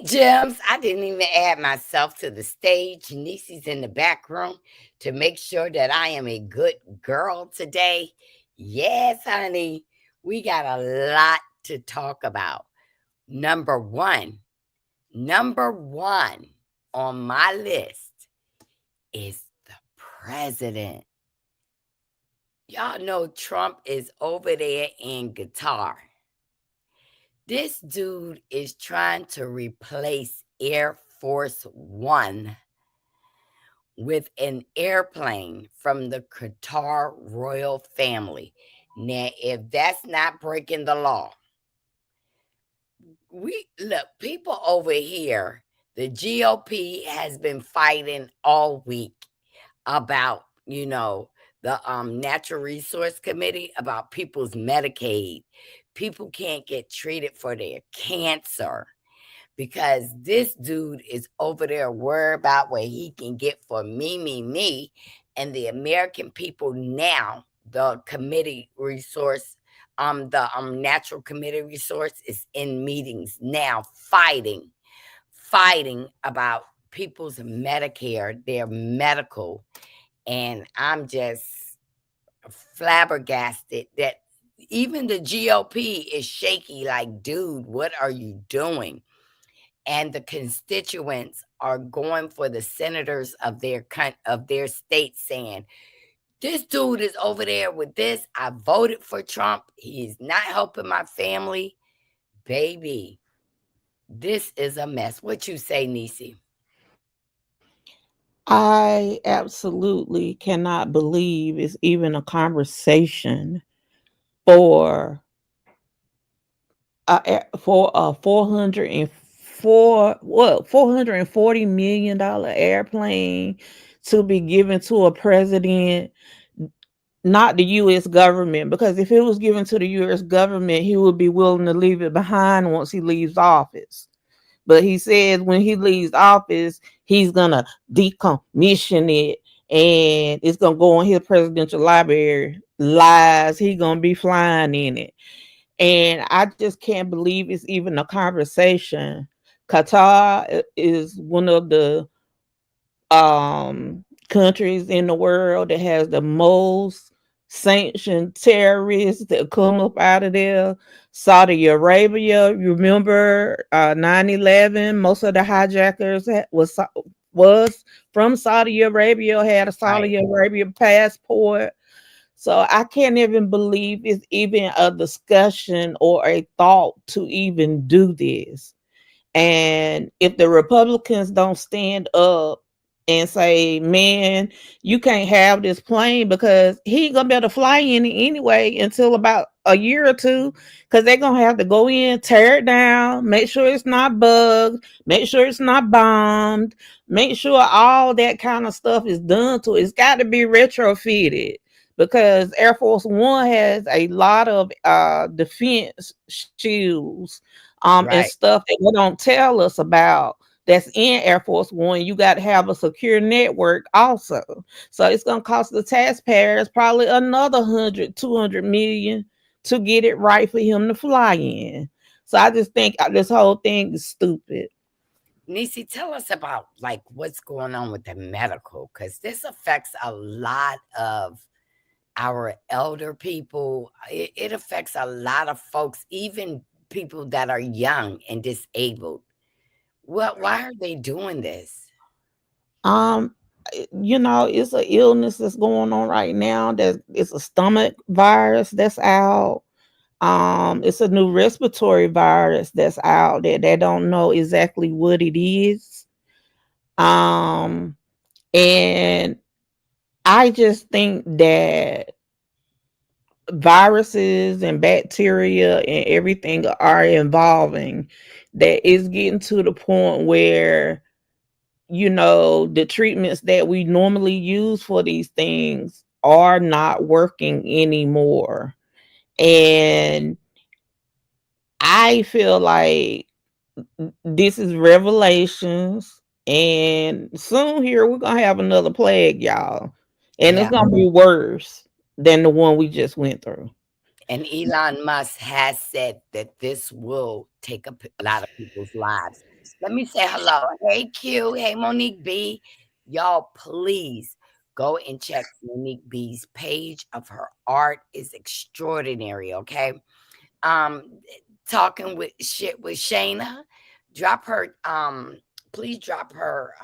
Gems. I didn't even add myself to the stage. Niecy's in the back room to make sure that I am a good girl today. Yes, honey, we got a lot to talk about. Number one, number one on my list is the president. Y'all know Trump is over there in Qatar. This dude is trying to replace Air Force One with an airplane from the Qatar royal family. Now, if that's not breaking the law, we look, people over here, the GOP has been fighting all week about, the Natural Resource Committee about people's Medicaid. People can't get treated for their cancer because this dude is over there worried about what he can get for me. And the American people now, the committee resource, the natural committee resource is in meetings now fighting about people's Medicare, their medical. And I'm just flabbergasted that even the GOP is shaky, like, dude, what are you doing? And the constituents are going for the senators of their state, saying, this dude is over there with this. I voted for Trump. He's not helping my family. Baby, this is a mess. What you say, Niecy? I absolutely cannot believe it's even a conversation for a 440 million dollar airplane to be given to a president, not the U.S. government. Because if it was given to the U.S. government, he would be willing to leave it behind once he leaves office. But he says when he leaves office, he's gonna decommission it and it's gonna go on his presidential library. Lies, he gonna be flying in it. And I just can't believe it's even a conversation. Qatar is one of the countries in the world that has the most sanctioned terrorists that come up out of there. Saudi Arabia, you remember 9/11, most of the hijackers was from Saudi Arabia, had a Right. Saudi Arabia passport. So I can't even believe it's even a discussion or a thought to even do this. And if the Republicans don't stand up and say, man, you can't have this plane because he ain't gonna be able to fly in it anyway until about a year or two, because they're gonna have to go in, tear it down, make sure it's not bugged, make sure it's not bombed, make sure all that kind of stuff is done to it. It's got to be retrofitted because Air Force One has a lot of defense shields and Right. stuff that they don't tell us about that's in Air Force One. You got to have a secure network also. So it's going to cost the taxpayers probably another 100, 200 million to get it right for him to fly in. So I just think this whole thing is stupid. Niecy, tell us about like what's going on with the medical, because this affects a lot of our elder people. It affects a lot of folks, even people that are young and disabled. Why are they doing this? Um, it's an illness that's going on right now. That it's a stomach virus that's out. It's a new respiratory virus that's out there. They don't know exactly what it is. Um, and I just think that viruses and bacteria and everything are evolving. That is getting to the point where the treatments that we normally use for these things are not working anymore. And I feel like this is revelations, and soon here we're gonna have another plague, y'all, and it's Yeah. gonna be worse than the one we just went through. And Elon Musk has said that this will take a lot of people's lives. Let me say hello. Hey Q. Hey Monique B. Y'all, please go and check Monique B's page of her art is extraordinary. Okay. Um, talking with shit with Shayna. Drop her. Please drop her.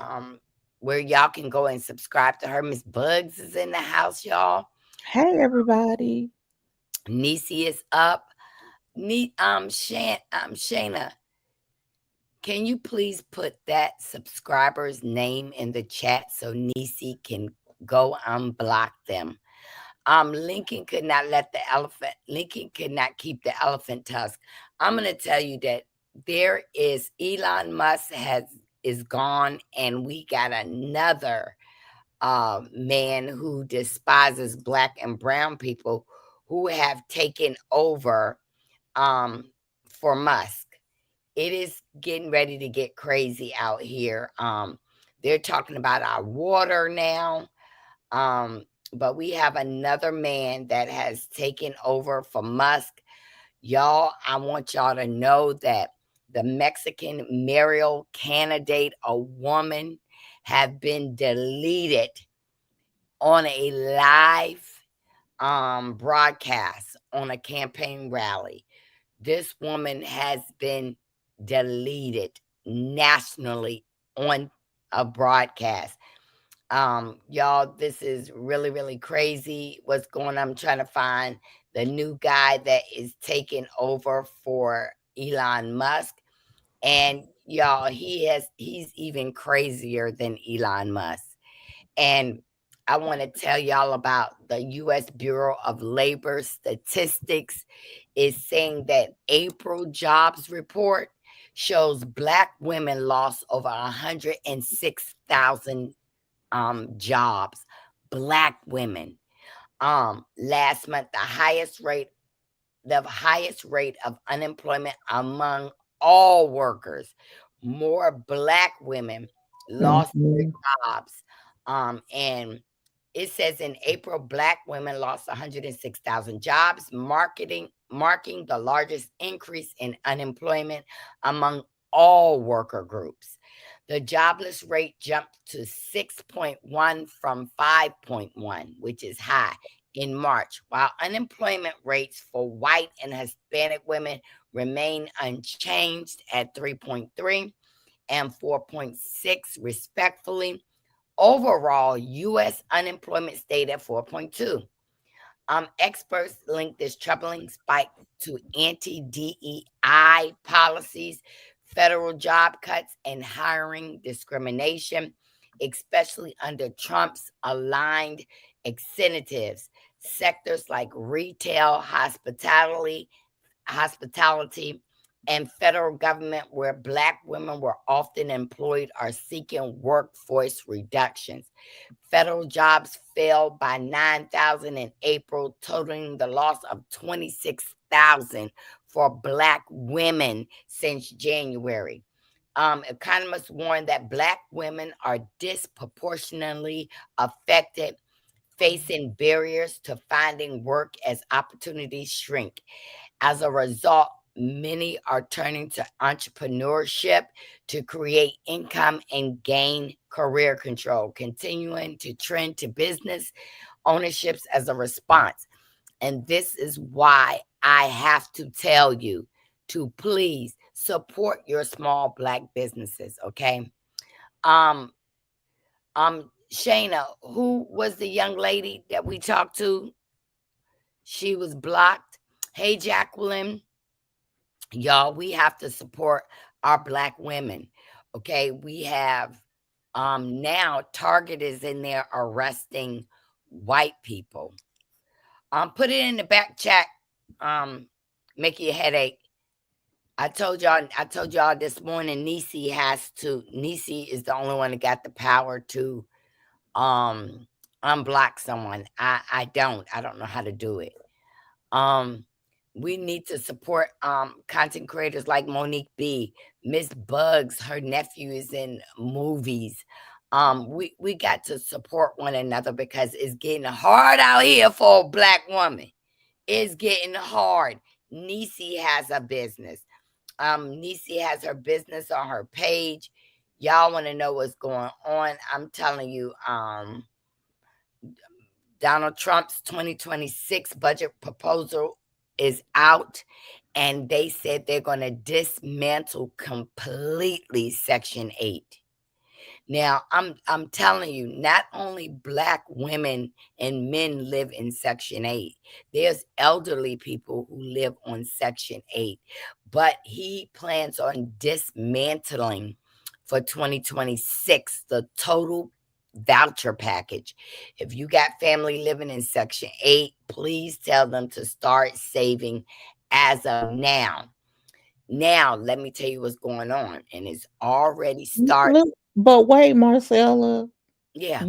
Where y'all can go and subscribe to her. Miss Bugs is in the house, y'all. Hey, everybody. Nisi is up. Shayna, can you please put that subscriber's name in the chat so Nisi can go unblock them? Lincoln could not let the elephant. Lincoln could not keep the elephant tusk. I'm gonna tell you that there is Elon Musk is gone, and we got another man who despises black and brown people who have taken over for Musk. It is getting ready to get crazy out here. They're talking about our water now. But we have another man that has taken over for Musk. Y'all, I want y'all to know that the Mexican mayoral candidate, a woman, have been deleted on a live broadcast on a campaign rally. This woman has been deleted nationally on a broadcast. Y'all, this is really, really crazy what's going on. I'm trying to find the new guy that is taking over for Elon Musk. And y'all, he's even crazier than Elon Musk. And I want to tell y'all about the US Bureau of Labor Statistics is saying that April jobs report shows black women lost over 106,000 jobs. Black women. Last month the highest rate of unemployment among all workers. More black women lost their Mhm. jobs. And it says in April, black women lost 106,000 jobs, marking the largest increase in unemployment among all worker groups. The jobless rate jumped to 6.1 from 5.1, which is high in March, while unemployment rates for white and Hispanic women remain unchanged at 3.3 and 4.6, respectively. Overall, U.S. unemployment stayed at 4.2. Experts link this troubling spike to anti DEI policies, federal job cuts, and hiring discrimination, especially under Trump's aligned incentives. Sectors like retail, hospitality, and federal government, where black women were often employed, are seeking workforce reductions. Federal jobs fell by 9,000 in April, totaling the loss of 26,000 for black women since January. Economists warn that black women are disproportionately affected, facing barriers to finding work as opportunities shrink. As a result, many are turning to entrepreneurship to create income and gain career control, continuing to trend to business ownerships as a response. And this is why I have to tell you to please support your small black businesses, okay? Um, Shayna, who was the young lady that we talked to? She was blocked. Hey, Jacqueline. Y'all, we have to support our black women. Okay. We have now Target is in there arresting white people. Put it in the back chat. Make you a headache. I told y'all this morning Nisi is the only one that got the power to unblock someone. I don't know how to do it. Um, we need to support content creators like Monique B, Miss Bugs. Her nephew is in movies. We got to support one another because it's getting hard out here for a black woman. It's getting hard. Nisi has a business. Niecy has her business on her page. Y'all want to know what's going on? I'm telling you, Donald Trump's 2026 budget proposal is out, and they said they're going to dismantle completely Section 8. Now, I'm telling you, not only black women and men live in Section 8. There's elderly people who live on Section 8. But he plans on dismantling for 2026 the total voucher package. If you got family living in Section 8, please tell them to start saving as of now. Now, let me tell you what's going on, and it's already started. Look, but wait, Marcella, Yeah.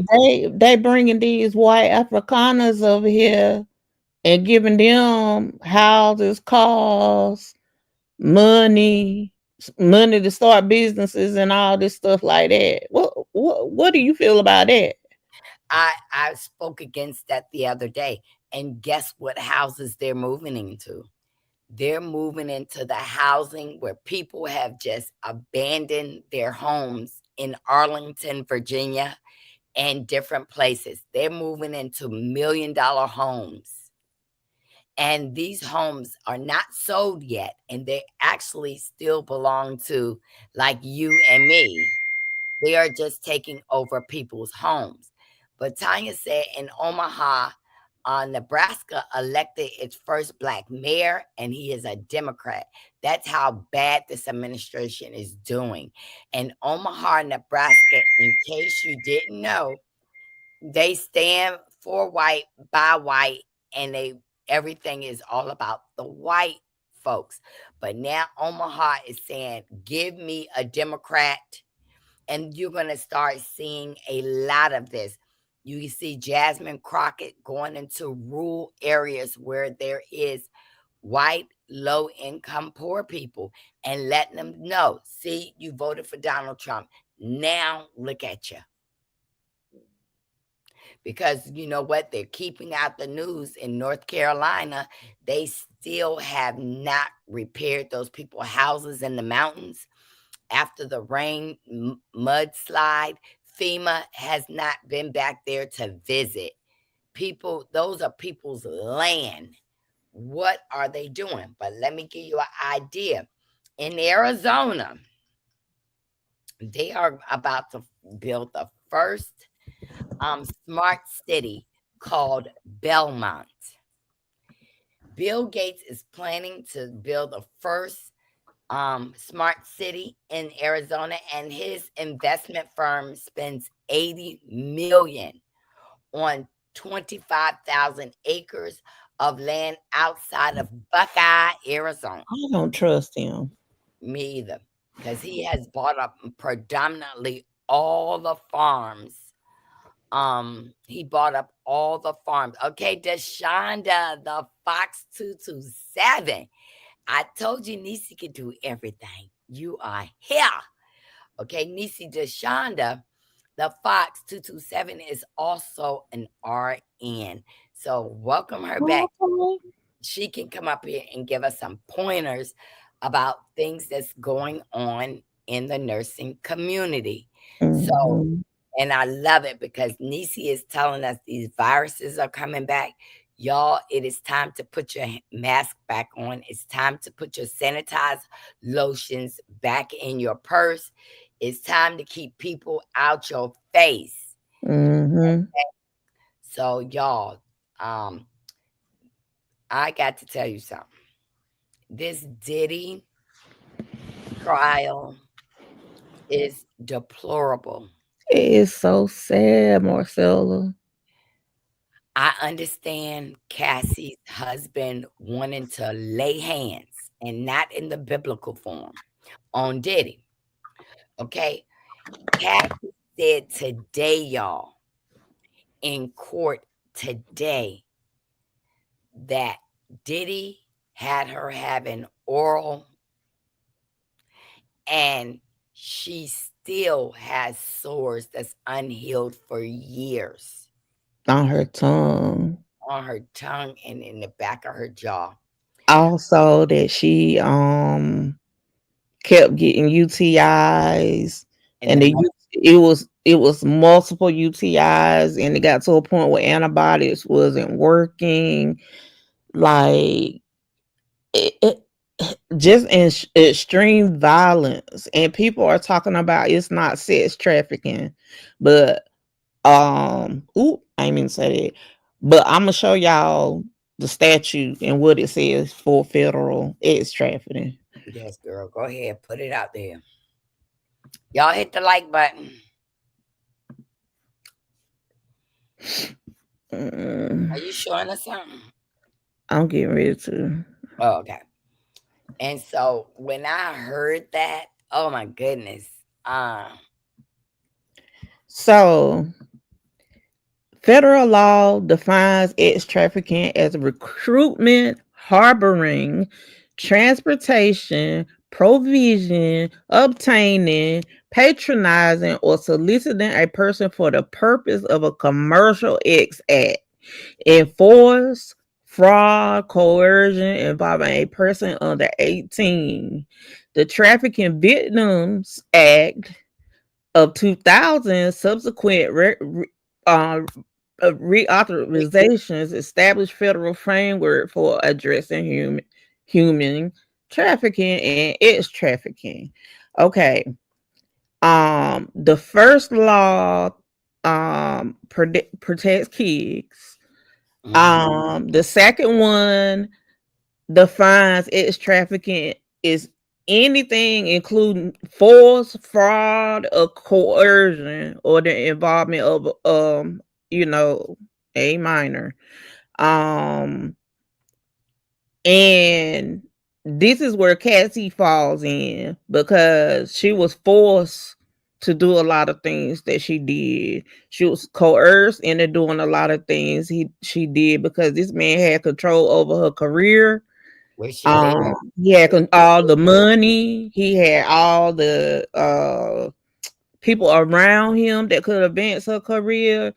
they bringing these white Afrikaners over here and giving them houses, cars, money, money to start businesses and all this stuff like that. What do you feel about that? I spoke against that the other day, and guess what houses they're moving into? They're moving into the housing where people have just abandoned their homes in Arlington, Virginia, and different places. They're moving into $1 million homes. And these homes are not sold yet, and they actually still belong to like you and me. They are just taking over people's homes. But Tanya said in Omaha, Nebraska elected its first black mayor, and he is a Democrat. That's how bad this administration is doing. In Omaha, Nebraska, in case you didn't know, they stand for white, by white, and everything is all about the white folks. But now Omaha is saying, give me a Democrat, and you're going to start seeing a lot of this. You see Jasmine Crockett going into rural areas where there is white, low income, poor people and letting them know, see, you voted for Donald Trump. Now look at you. Because you know what? They're keeping out the news in North Carolina. They still have not repaired those people's houses in the mountains after the rain mudslide. FEMA has not been back there to visit. People, those are people's land. What are they doing? But let me give you an idea. In Arizona, they are about to build the first smart city called Belmont. Bill Gates is planning to build the first smart city in Arizona, and his investment firm spends 80 million on 25,000 acres of land outside of Buckeye, Arizona. I don't trust him. Me either, because he has bought up predominantly all the farms. He bought up all the farms. Okay, Deshonda, the Fox 227. I told you Niecy could do everything. You are here. Okay, Niecy Deshonda, the Fox 227, is also an RN. So welcome her back. Okay. She can come up here and give us some pointers about things that's going on in the nursing community. So, Mhm. and I love it because Niecy is telling us these viruses are coming back. Y'all, it is time to put your mask back on. It's time to put your sanitized lotions back in your purse. It's time to keep people out your face. Mhm. So, y'all, um, I got to tell you something. This Diddy trial is deplorable. It is so sad, Marcella. I understand Cassie's husband wanting to lay hands, and not in the biblical form, on Diddy. Okay. Cassie said today, y'all, in court today, that Diddy had her having oral, and she still has sores that's unhealed for years On her tongue. on her tongue and in the back of her jaw. Also that she kept getting UTIs, And and the mo it was multiple UTIs, and it got to a point where antibiotics wasn't working. Like it just in extreme violence, and people are talking about it's not sex trafficking, but I ain't mean to say that, but I'm gonna show y'all the statute and what it says for federal sex trafficking. yes, girl, go ahead, put it out there. Y'all hit the like button. Are Mm, you showing us something? I'm getting ready to. Oh, okay. And so when I heard that, oh my goodness. Uh So, federal law defines sex trafficking as recruitment, harboring, transportation, provision, obtaining, patronizing, or soliciting a person for the purpose of a commercial sex act, enforce, fraud, coercion involving a person under 18. The Trafficking Victims Act of 2000, subsequent uh, reauthorizations established federal framework for addressing human trafficking and its trafficking. Okay. The first law protects kids. mhm. The second one defines its trafficking is anything including force, fraud, or coercion, or the involvement of you know, a minor. Um, and this is where Cassie falls in because she was forced to do a lot of things that she did. She was coerced into doing a lot of things she did because this man had control over her career. Where she live? He had Where she all live? the money. He had all the people around him that could advance her career.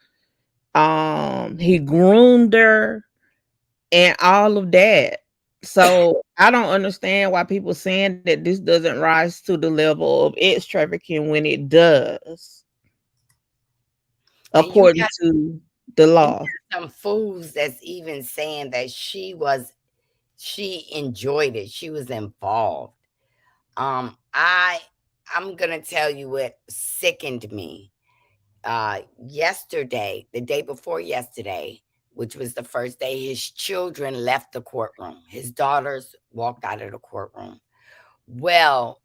He groomed her and all of that. So I don't understand why people saying that this doesn't rise to the level of ex trafficking when it does, And you according to the law. got some fools that's even saying that she enjoyed it. She was involved. Um, I I'm gonna tell you what sickened me. Yesterday, the day before yesterday, which was the first day, his children left the courtroom. His daughters walked out of the courtroom. Well,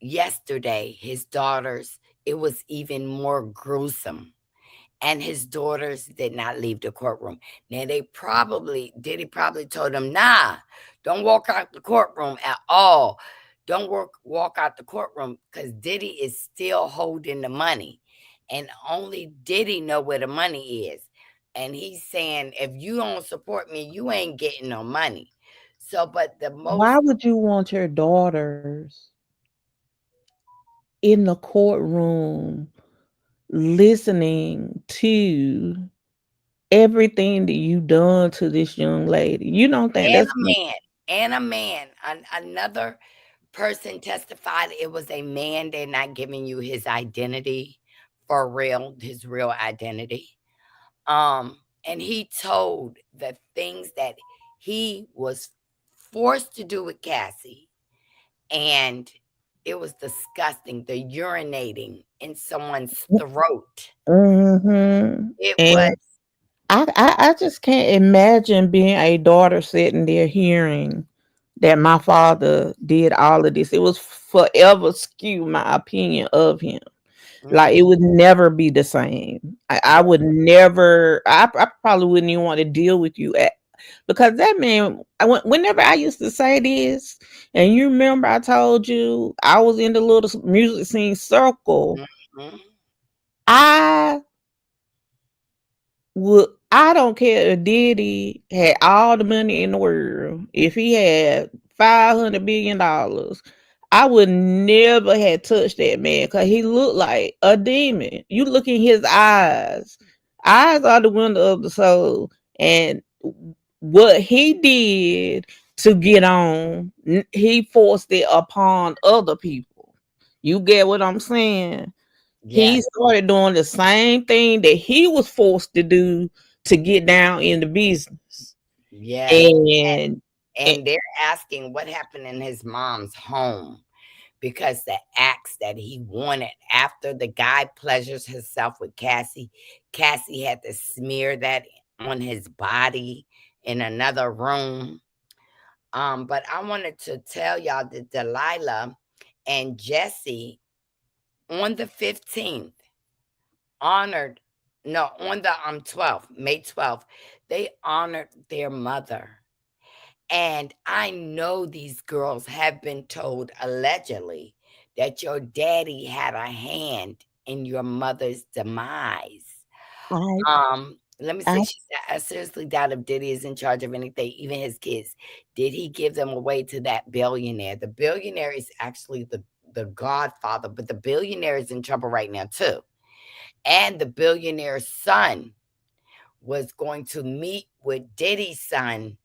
yesterday, his daughters, it was even more gruesome. And his daughters did not leave the courtroom. Now Diddy probably told them, nah, don't walk out the courtroom at all. Don't walk out the courtroom because Diddy is still holding the money. And only Diddy know where the money is. And he's saying, if you don't support me, you ain't getting no money. So, but the Why most would you want your daughters in the courtroom listening to everything that you done to this young lady? You don't think and that's a man, another person testified it was a man. They're not giving you his identity for real, his real identity. And he told the things that he was forced to do with Cassie, and it was disgusting. The urinating in someone's throat. mm-hmm. It was, And I just can't imagine being a daughter sitting there hearing that my father did all of this. It was forever skew my opinion of him. Like it mhm, would never be the same. I right. would never. I probably wouldn't even want to deal with you because that man. Whenever I used to say this, and you remember, I told you I was in the little music scene circle. Mhm. I would. I don't care if Diddy had all the money in the world. If he had $500 billion, I would never have touched that man because he looked like a demon. You look in his eyes. Eyes are the window of the soul. And what he did to get on. He forced it upon other people. You get what I'm saying? He Yes, started doing the same thing that he was forced to do to get down in the business. yes. And, and And they're asking what happened in his mom's home because the acts that he wanted after the guy pleasures himself with Cassie, Cassie had to smear that on his body in another room. But I wanted to tell y'all that Delilah and Jesse on the 15th honored, no, on the 12th, May 12th, they honored their mother. And I know these girls have been told allegedly that your daddy had a hand in your mother's demise. I, Let me I, say, she said, I seriously doubt if Diddy is in charge of anything, even his kids. Did he give them away to that billionaire? The billionaire is actually the godfather, but the billionaire is in trouble right now, too. And the billionaire's son was going to meet with Diddy's son.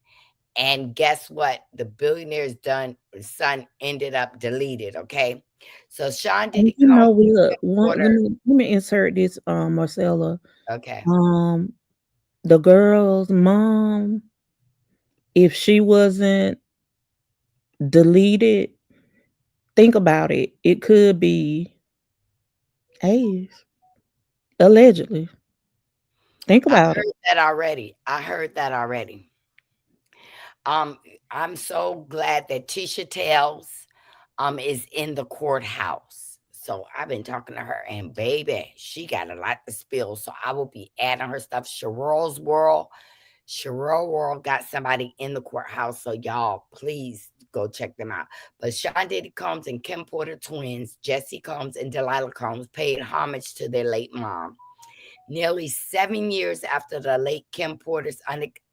And guess what? The billionaire's son ended up deleted. Okay. So Sean you Diddy Combs know, we look. order. Let me insert this, Marcella. Okay. Um, the girl's mom, if she wasn't deleted, think about it. It could be AIDS, allegedly. Think I about it. heard that already. I heard that already. Um, I'm so glad that Tisha Tells is in the courthouse. So I've been talking to her, and baby, she got a lot to spill. So I will be adding her stuff. Sherelle World got somebody in the courthouse. So y'all, please go check them out. But Sean Diddy Combs and Kim Porter twins, Jesse Combs and Delilah Combs, paid homage to their late mom. Nearly 7 years after the late Kim Porter's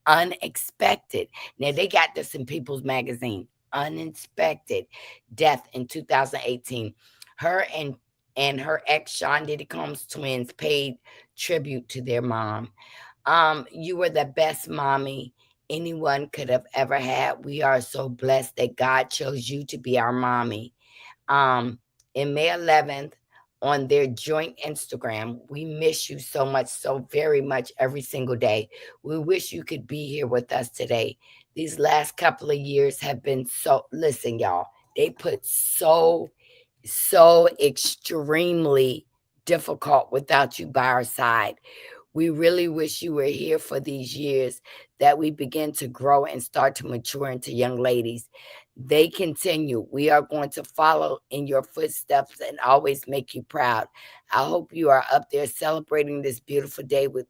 unexpected. Now, they got this in People's Magazine. Unexpected death in 2018. Her and her ex Sean Diddy Combs twins paid tribute to their mom. You were the best mommy anyone could have ever had. We are so blessed that God chose you to be our mommy. Um, in May 11th, on their joint Instagram, we miss you so much, so very much every single day. We wish you could be here with us today. These last couple of years have been so, listen, y'all, they put so extremely difficult without you by our side. We really wish you were here for these years that we begin to grow and start to mature into young ladies. They continue. We are going to follow in your footsteps and always make you proud. I hope you are up there celebrating this beautiful day with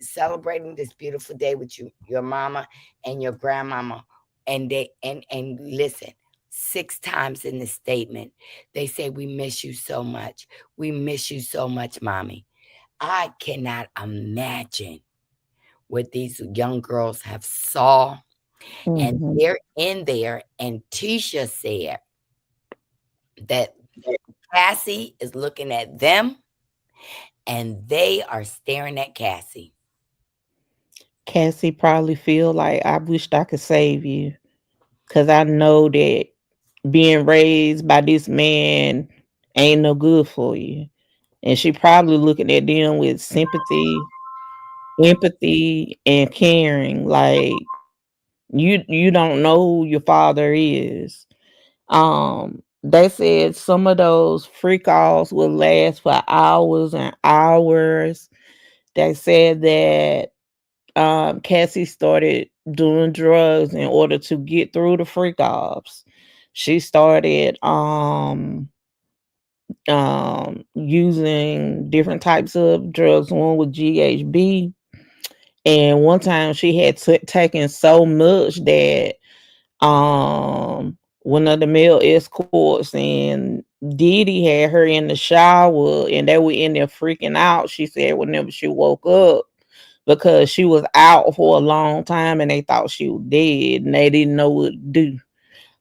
celebrating this beautiful day with you, your mama and your grandmama. And they and listen, 6 times in the statement, they say we miss you so much. We miss you so much, mommy. I cannot imagine what these young girls have saw, and Mhm. they're in there. And Tisha said that Cassie is looking at them, and they are staring at Cassie. Cassie probably feel like I wished I could save you because I know that being raised by this man ain't no good for you. And she probably looking at them with sympathy, empathy, and caring. Like you don't know who your father is. They said some of those freak offs will last for hours and hours. They said that Cassie started doing drugs in order to get through the freak offs. She started using different types of drugs. One was GHB, and one time she had taken so much that one of the male escorts and Diddy had her in the shower, and they were in there freaking out. She said whenever she woke up, because she was out for a long time and they thought she was dead and they didn't know what to do.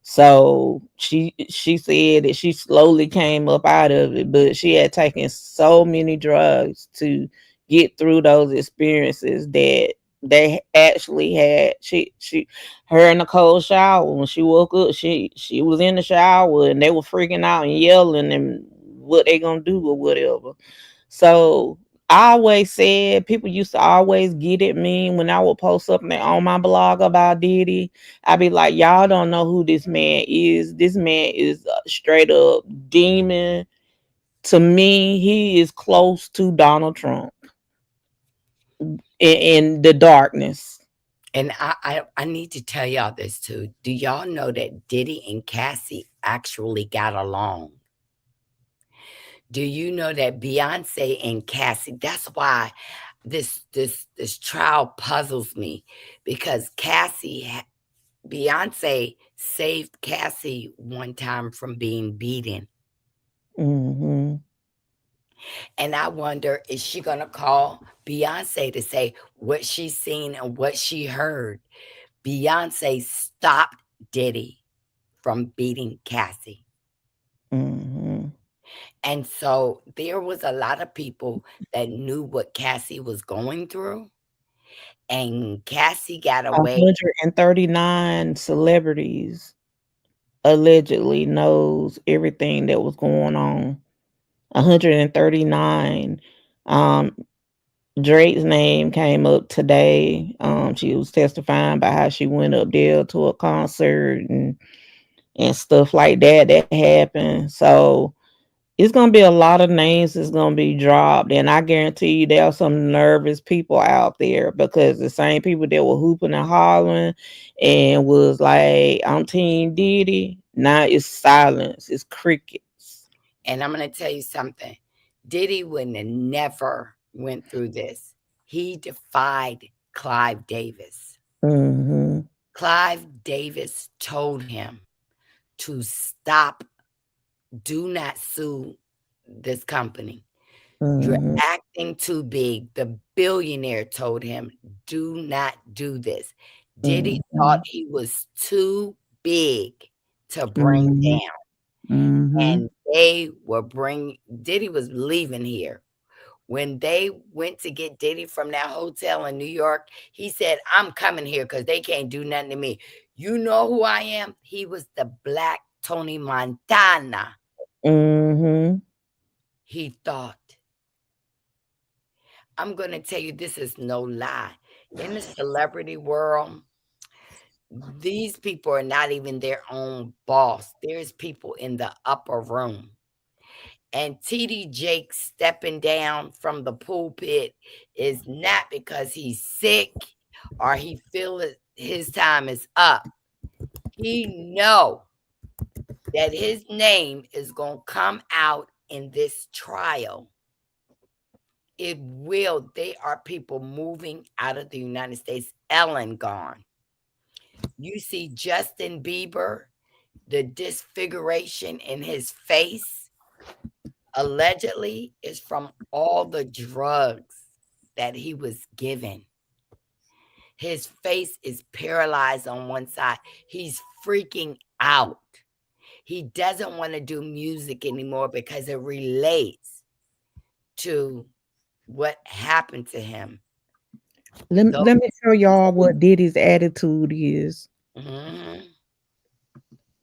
So she said that she slowly came up out of it, but she had taken so many drugs to get through those experiences that They actually had her in the cold shower when she woke up. She was in the shower and they were freaking out and yelling and what they gonna do or whatever. So I always said people used to always get at me when I would post something on my blog about Diddy. I'd be like, y'all don't know who this man is. This man is a straight up demon. To me, he is close to Donald Trump in the darkness. And I need to tell y'all this too. Do y'all know that Diddy and Cassie actually got along? Do you know that Beyonce and Cassie? That's why this trial puzzles me, because Beyonce saved Cassie one time from being beaten. Hmm. And I wonder, is she going to call Beyonce to say what she's seen and what she heard? Beyonce stopped Diddy from beating Cassie. Hmm. And so there was a lot of people that knew what Cassie was going through, and Cassie got away. 139 celebrities allegedly knows everything that was going on. 139. Um, Drake's name came up today. She was testifying about how she went up there to a concert and stuff like that happened. So it's gonna be a lot of names that's gonna be dropped, and I guarantee you there are some nervous people out there because the same people that were hooping and hollering and was like, "I'm Team Diddy." Now it's silence. It's crickets. And I'm going to tell you something. Diddy would have never went through this. He defied Clive Davis. Hmm. Clive Davis told him to stop, do not sue this company. You're Hmm. acting too big. The billionaire told him, do not do this. Diddy thought Hmm. he was too big to bring Hmm. down. Hmm. And they were Diddy was leaving here. When they went to get Diddy from that hotel in New York, he said, I'm coming here because they can't do nothing to me. You know who I am? He was the Black Tony Montana, Hmm. he thought. I'm going to tell you, this is no lie. In the celebrity world, these people are not even their own boss. There's people in the upper room. And TD Jake stepping down from the pulpit is not because he's sick or he feel his time is up. He know that his name is going to come out in this trial. It will. They are people moving out of the United States. Ellen gone. You see Justin Bieber, the disfiguration in his face allegedly is from all the drugs that he was given. His face is paralyzed on one side. He's freaking out. He doesn't want to do music anymore because it relates to what happened to him. Let me show y'all what Diddy's attitude is. Mhm.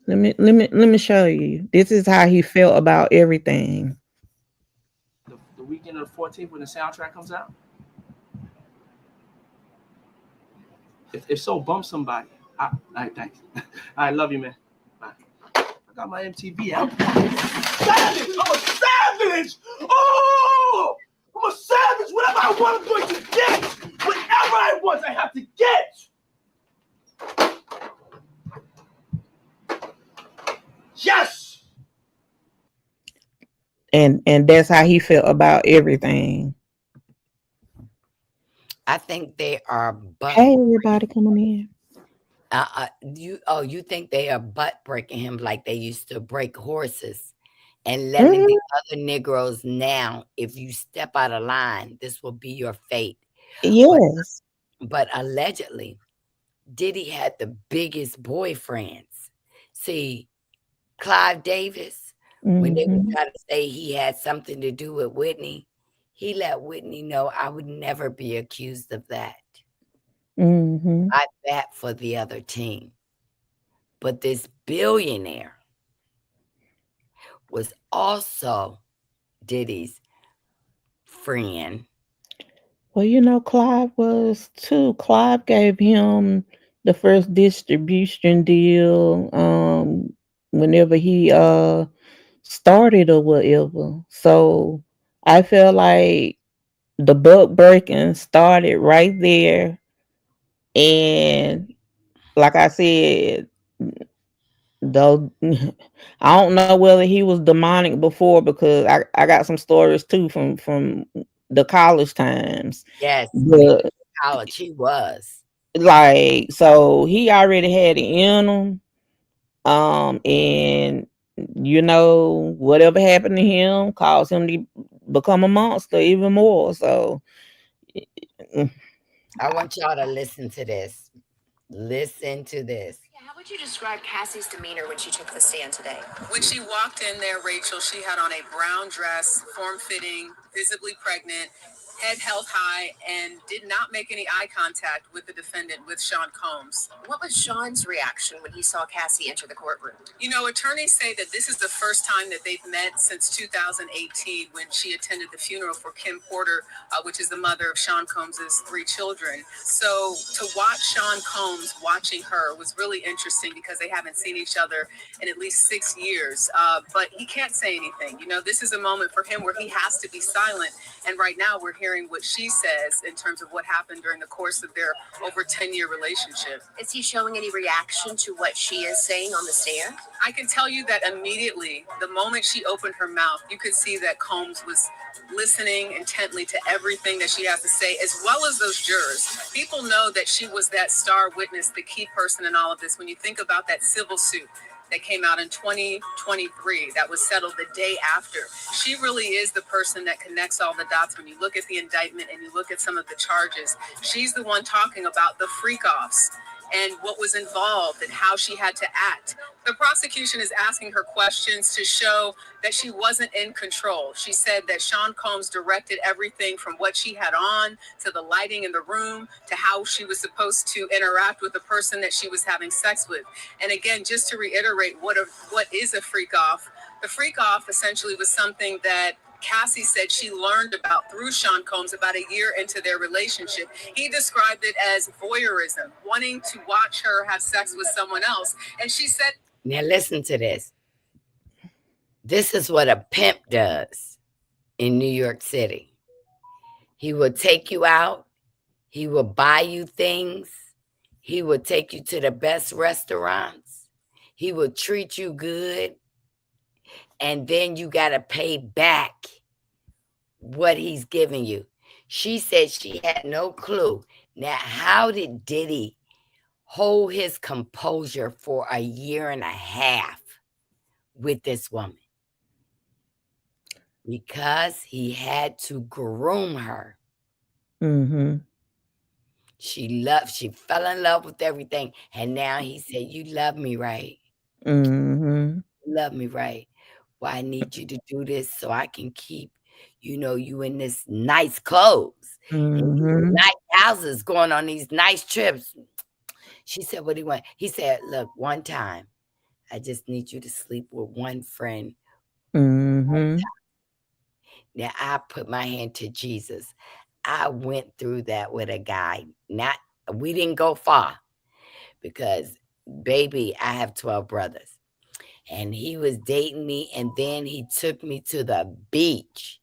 Let me show you. This is how he felt about everything. The weekend of the 14th when the soundtrack comes out. If so, bump somebody. All right, thanks. I love you, man. Bye. I got my MTV out. Savage! I'm a savage! Oh! I'm a savage! Whatever I want, I'm going to get! Whatever I want, I have to get! Yes! And that's how he felt about everything. I think they are butt. Hey, everybody coming in. You think they are butt breaking him like they used to break horses and letting Mhm. the other Negroes now, if you step out of line, this will be your fate. But Yes. but allegedly, Diddy had the biggest boyfriends. See, Clive Davis, when they would Hmm. try to say he had something to do with Whitney, he let Whitney know I would never be accused of that. Mm-hmm. I bat for the other team. But this billionaire was also Diddy's friend. Well, Clive was too. Clive gave him the first distribution deal whenever he started or whatever. So I feel like the buck breaking started right there. And like I said, though I don't know whether he was demonic before, because I got some stories too from the college times. Yes, when he was But in college, he was. like, so he already had it in him. And whatever happened to him caused him to become a monster even more. So mm, I want y'all to listen to this. Listen to this. Yeah, how would you describe Cassie's demeanor when she took the stand today? When she walked in there, Rachel, she had on a brown dress, form fitting, visibly pregnant, head held high, and did not make any eye contact with the defendant, with Sean Combs. What was Sean's reaction when he saw Cassie enter the courtroom? You know, attorneys say that this is the first time that they've met since 2018, when she attended the funeral for Kim Porter, which is the mother of Sean Combs' 3 children. So to watch Sean Combs watching her was really interesting, because they haven't seen each other in at least 6 years. But he can't say anything. You know, this is a moment for him where he has to be silent. And right now we're hearing what she says in terms of what happened during the course of their over 10-year relationship. Is he showing any reaction to what she is saying on the stand? I can tell you that immediately, the moment she opened her mouth, you could see that Combs was listening intently to everything that she has to say, as well as those jurors. People know that she was that star witness, the key person in all of this. When you think about that civil suit that came out in 2023, that was settled the day after, she really is the person that connects all the dots. When you look at the indictment and you look at some of the charges, she's the one talking about the freak-offs and what was involved and how she had to act. The prosecution is asking her questions to show that she wasn't in control. She said that Sean Combs directed everything from what she had on, to the lighting in the room, to how she was supposed to interact with the person that she was having sex with. And again, just to reiterate what is a freak off, the freak off essentially was something that Cassie said she learned about through Sean Combs about a year into their relationship. He described it as voyeurism, wanting to watch her have sex with someone else. And she said, Now listen to this. This is what a pimp does in New York City. He will take you out. He will buy you things. He will take you to the best restaurants. He will treat you good. And then you got to pay back what he's giving you. She said she had no clue. Now, how did Diddy hold his composure for a year and a half with this woman? Because he had to groom her. mm-hmm. She fell in love with everything. And now he said, you love me, right? Mm-hmm. You love me, right? Well, I need you to do this so I can keep, you in this nice clothes, and Mm-hmm. nice houses, going on these nice trips. She said, what do you want? He said, look, one time, I just need you to sleep with one friend. Mm-hmm. Now, I put my hand to Jesus. I went through that with a guy. We didn't go far, because, baby, I have 12 brothers. And he was dating me, and then he took me to the beach.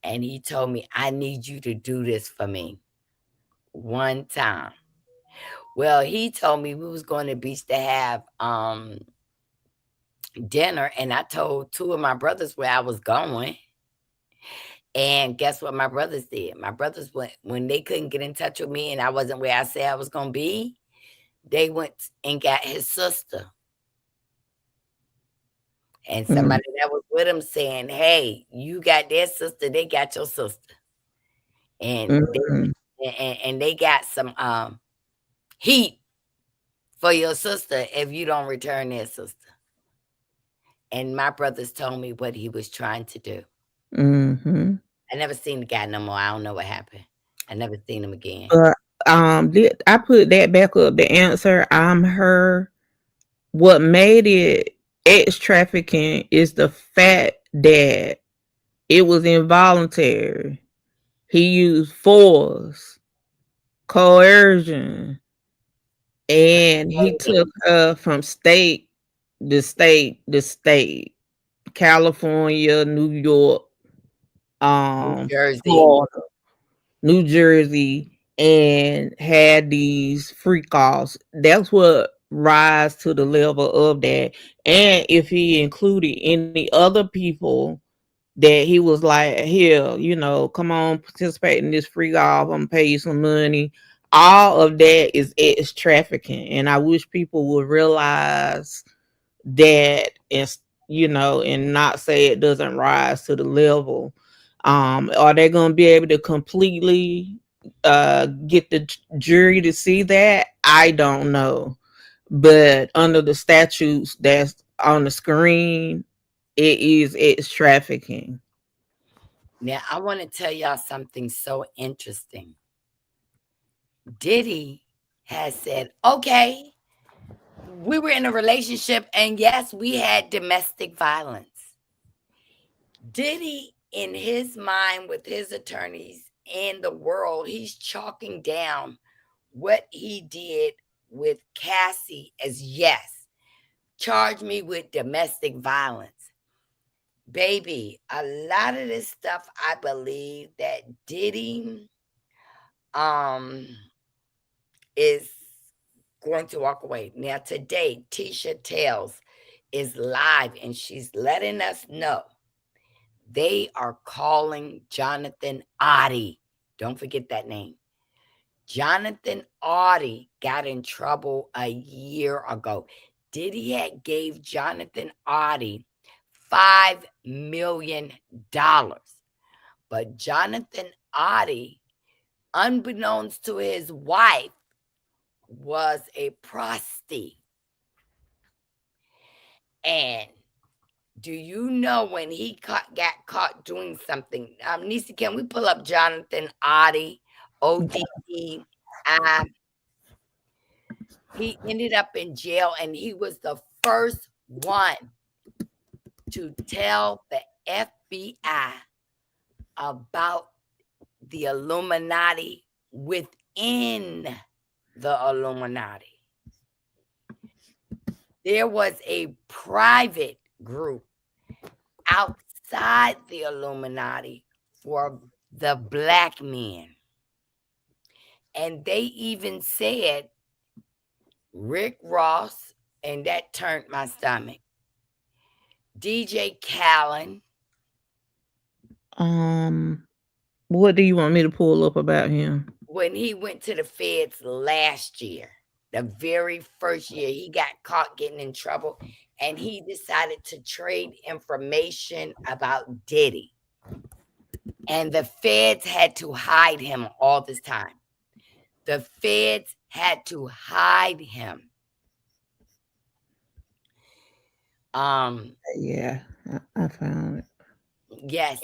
And he told me, I need you to do this for me one time. Well, he told me we was going to the beach to have dinner. And I told 2 of my brothers where I was going. And guess what my brothers did? My brothers went, when they couldn't get in touch with me and I wasn't where I said I was going to be, they went and got his sister. And somebody that was with him saying, hey, you got their sister, they got your sister. And Mm-hmm. and they got some heat for your sister if you don't return their sister. And my brothers told me what he was trying to do. Mm-hmm. I never seen the guy no more. I don't know what happened. I never seen him again. I put that back up. The answer, I'm her. What made it ex trafficking is the fact that it was involuntary. He used force, coercion, and he took her from state to state, California, New York, New Jersey. Florida, New Jersey, and had these freak offs. That's what rise to the level of that. And if he included any other people that he was like, here, come on, participate in this free golf. I'm gonna pay you some money. All of that is trafficking, and I wish people would realize that, and not say it doesn't rise to the level. Are they gonna be able to completely get the jury to see that? I don't know, but under the statutes that's on the screen, it's trafficking. Now, I want to tell y'all something so interesting. Diddy has said, okay, we were in a relationship, and yes, we had domestic violence. Diddy, in his mind, with his attorneys and the world, he's chalking down what he did with Cassie as yes, charge me with domestic violence. Baby, a lot of this stuff, I believe that Diddy is going to walk away. Now, today, Tisha Tales is live, and she's letting us know they are calling Jonathan Oddie. Don't forget that name. Jonathan Oddie got in trouble a year ago. Diddy had gave Jonathan Oddie $5 million. But Jonathan Oddie, unbeknownst to his wife, was a prostitute. And do you know when he got caught doing something? Nisi, can we pull up Jonathan Oddie, ODD? He ended up in jail, and he was the first one to tell the FBI about the Illuminati within the Illuminati. There was a private group outside the Illuminati for the black men. And they even said Rick Ross, and that turned my stomach. DJ Khaled. What do you want me to pull up about him? When he went to the feds last year, the very first year, he got caught getting in trouble, and he decided to trade information about Diddy. And the feds had to hide him all this time. The feds had to hide him. Yeah, I found it. Yes.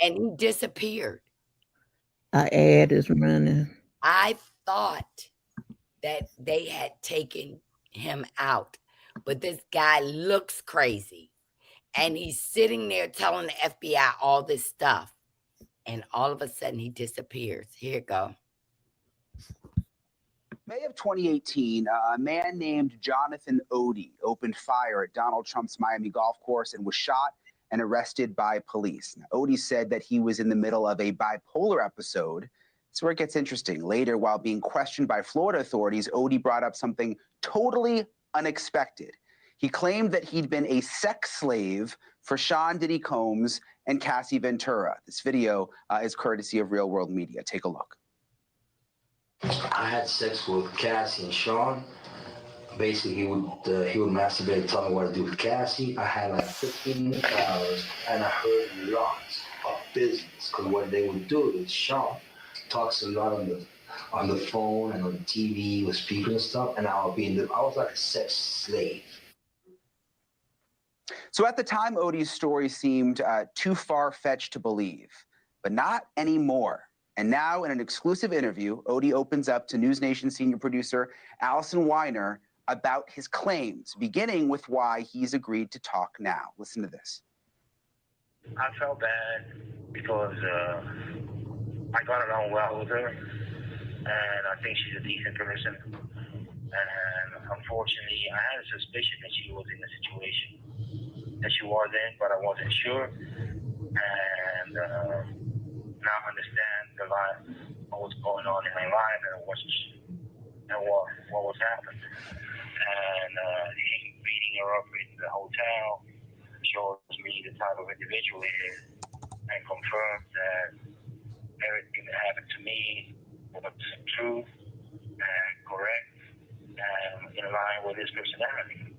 And he disappeared. Our ad is running. I thought that they had taken him out, but this guy looks crazy, and he's sitting there telling the FBI all this stuff, and all of a sudden he disappears. Here you go. May of 2018, a man named Jonathan Oddie opened fire at Donald Trump's Miami golf course and was shot and arrested by police. Now, Oddie said that he was in the middle of a bipolar episode. That's where it gets interesting. Later, while being questioned by Florida authorities, Oddie brought up something totally unexpected. He claimed that he'd been a sex slave for Sean Diddy Combs and Cassie Ventura. This video is courtesy of Real World Media. Take a look. I had sex with Cassie and Sean. Basically, he would masturbate, tell me what to do with Cassie. I had like 15 hours, and I heard lots of business. Because what they would do is Sean talks a lot on the phone and on TV with speakers and stuff, and I was like a sex slave. So at the time, Oddie's story seemed too far-fetched to believe, but not anymore. And now, in an exclusive interview, Odie opens up to News Nation senior producer Allison Weiner about his claims, beginning with why he's agreed to talk now. Listen to this. I felt bad because I got along well with her, and I think she's a decent person. And unfortunately, I had a suspicion that she was in a situation that she was in, but I wasn't sure. And now I understand what was going on in my life and what was happening. And him beating her up in the hotel shows me the type of individual he is, and confirms that everything that happened to me was true and correct and in line with his personality.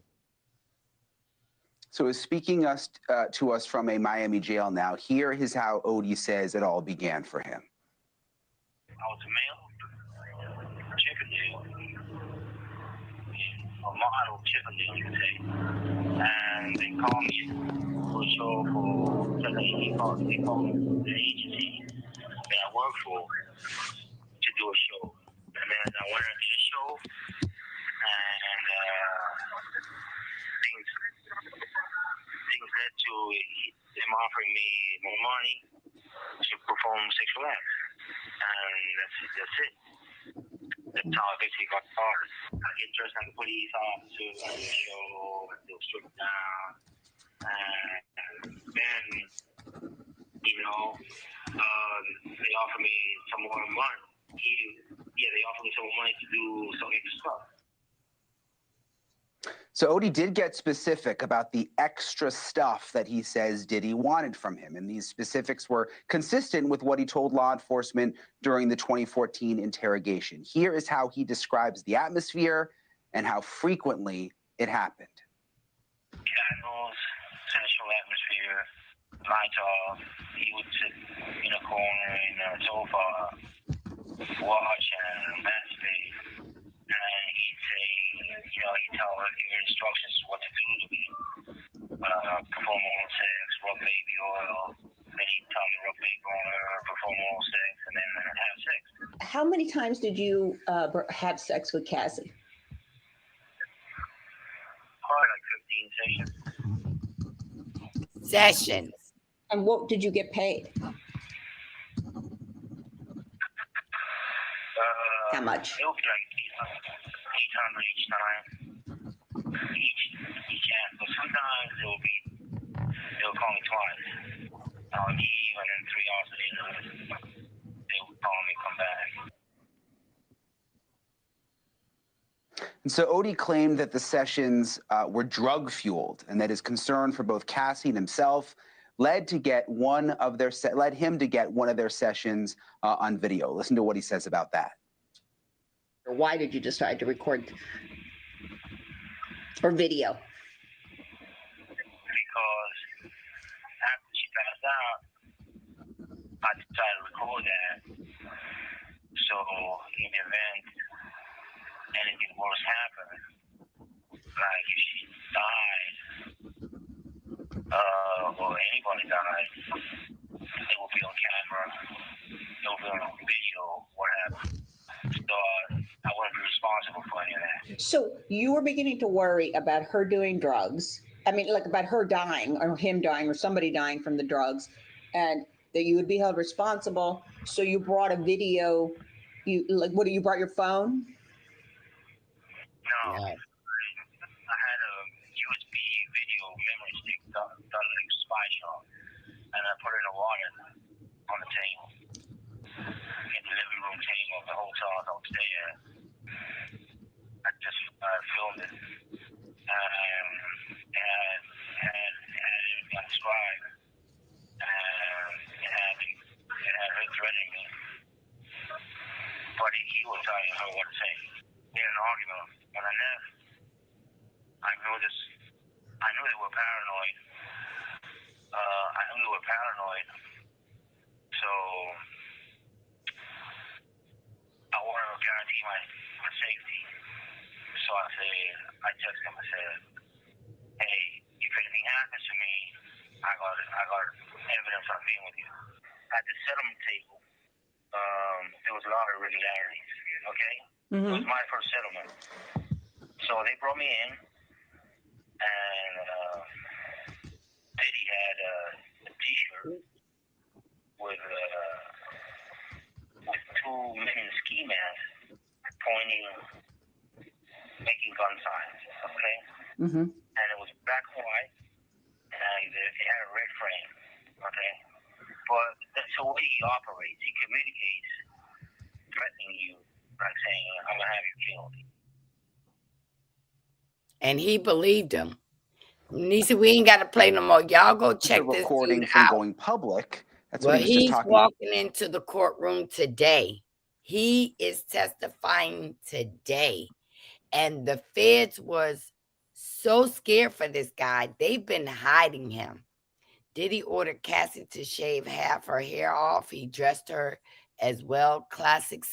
So, speaking to us from a Miami jail now, here is how Odie says it all began for him. I was a male chicken deal, a model chicken deal, you could say. And they called me for a show they called me the agency that I work for to do a show. And then I went into the show, and things led to them offering me more money to perform sexual acts. And that's it. That's how I basically got started. I get dressed like a police officer, I do a show, I do a strip down, and then, they offer me some more money. They offer me some more money to do some extra stuff. So Odie did get specific about the extra stuff that he says Diddy wanted from him. And these specifics were consistent with what he told law enforcement during the 2014 interrogation. Here is how he describes the atmosphere and how frequently it happened. Candles, sensual atmosphere, lights off. He would sit in a corner in a sofa, watch and masturbate. And he'd say, he'd tell her, give her instructions what to do to me. Perform oral sex, rub baby oil. Then he'd tell me rub baby oil, perform oral sex, and then have sex. How many times did you have sex with Cassie? Probably like 15 sessions. Sessions. And what did you get paid? How much? It would be like 800 each time. Each act. But sometimes they'll call me twice. I'll leave, and then 3 hours later, they would call me, come back. And so Odie claimed that the sessions were drug-fueled and that his concern for both Cassie and himself led him to get one of their sessions on video. Listen to what he says about that. Why did you decide to record or video? Because after she passed out, I decided to record that. So in the event anything worse happened, like if she died, or anybody died, it will be on camera, it will be on video, what happened. So I wouldn't be responsible for any of that. So you were beginning to worry about her doing drugs. I mean, like about her dying or him dying or somebody dying from the drugs, and that you would be held responsible. So you brought a video. You brought your phone? No. I had a USB video memory stick done like spy shot, and I put it in the water on the table, in the living room table of the hotel I was staying at. I just filmed it, and had everything described, and it had her threatening me, but he was telling her what to say. We had an argument. When I left, I knew they were paranoid. So I wanted to guarantee my safety. So I texted him and said, hey, if anything happens to me, I got evidence I'm being with you. At the settlement table, there was a lot of irregularities. Okay, it was my first settlement. So they brought me in, and Diddy had a T-shirt with two men in ski masks pointing, making gun signs. Okay, and it was black and white, and it had a red frame. Okay, but that's the way he operates. He communicates, threatening you, like saying, "I'm gonna have you killed." And he believed him. Nisa, we ain't got to play no more. Y'all go check The this recording dude from out. going public. That's Well, what he was just he's talking. walking into the courtroom today. He is testifying today. And the feds was so scared for this guy. They've been hiding him. Diddy ordered Cassie to shave half her hair off. He dressed her as well. Classic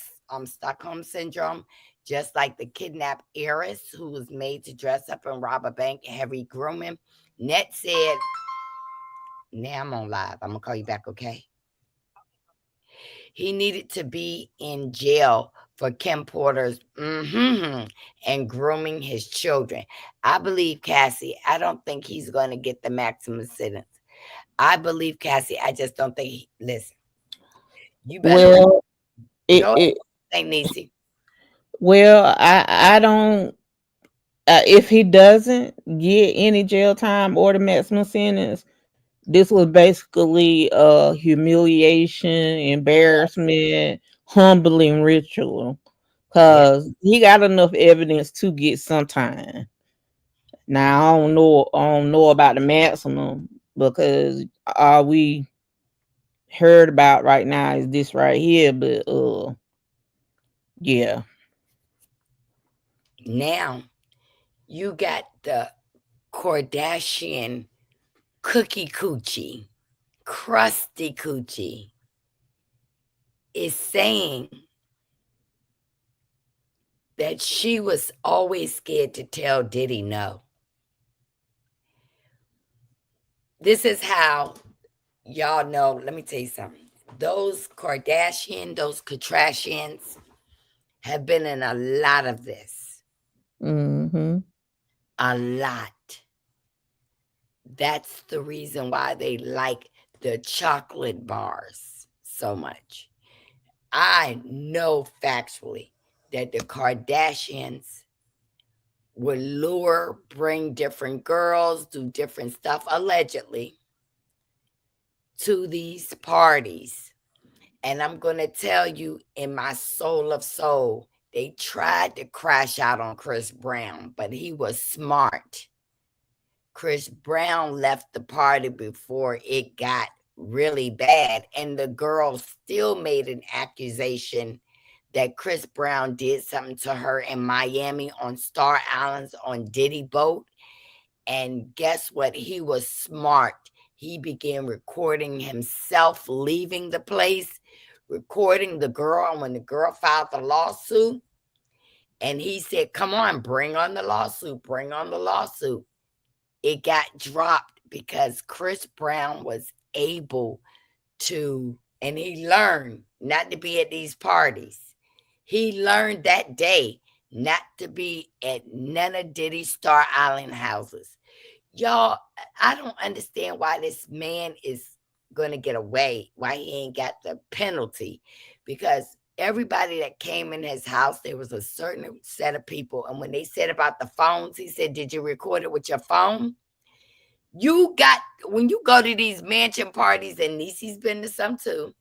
Stockholm syndrome. Just like the kidnapped heiress who was made to dress up and rob a bank, heavy grooming. Net said, now I'm on live. I'm going to call you back, okay? He needed to be in jail for Kim Porter's and grooming his children. I believe Cassie. I don't think he's going to get the maximum sentence. I believe Cassie. I just don't think listen. You better Well, say Niecy. Well, I don't. If he doesn't get any jail time or the maximum sentence, this was basically a humiliation, embarrassment, humbling ritual. Because he got enough evidence to get some time. Now I don't know about the maximum, because all we heard about right now is this right here. But yeah. Now you got the Kardashian cookie coochie, crusty coochie is saying that she was always scared to tell Diddy no. This is how y'all know. Let me tell you something. Those Kardashian, those Kardashians have been in a lot of this. A lot. That's the reason why they like the chocolate bars so much. I know factually that the Kardashians would bring different girls, do different stuff, allegedly, to these parties. And I'm going to tell you, in my soul of soul, they tried to crash out on Chris Brown, but he was smart. Chris Brown left the party before it got really bad, and the girl still made an accusation that Chris Brown did something to her in Miami on Star Islands on Diddy boat. And guess what? He was smart. He began recording himself leaving the place, recording the girl. And when the girl filed the lawsuit, and he said, come on, bring on the lawsuit, bring on the lawsuit. It got dropped because Chris Brown was able to, and he learned not to be at these parties. He learned that day not to be at none of Diddy's Star Island houses. Y'all, I don't understand why this man is going to get away, why he ain't got the penalty, because everybody that came in his house, there was a certain set of people. And when they said about the phones, he said, did you record it with your phone? When you go to these mansion parties, and Niecy's been to some too,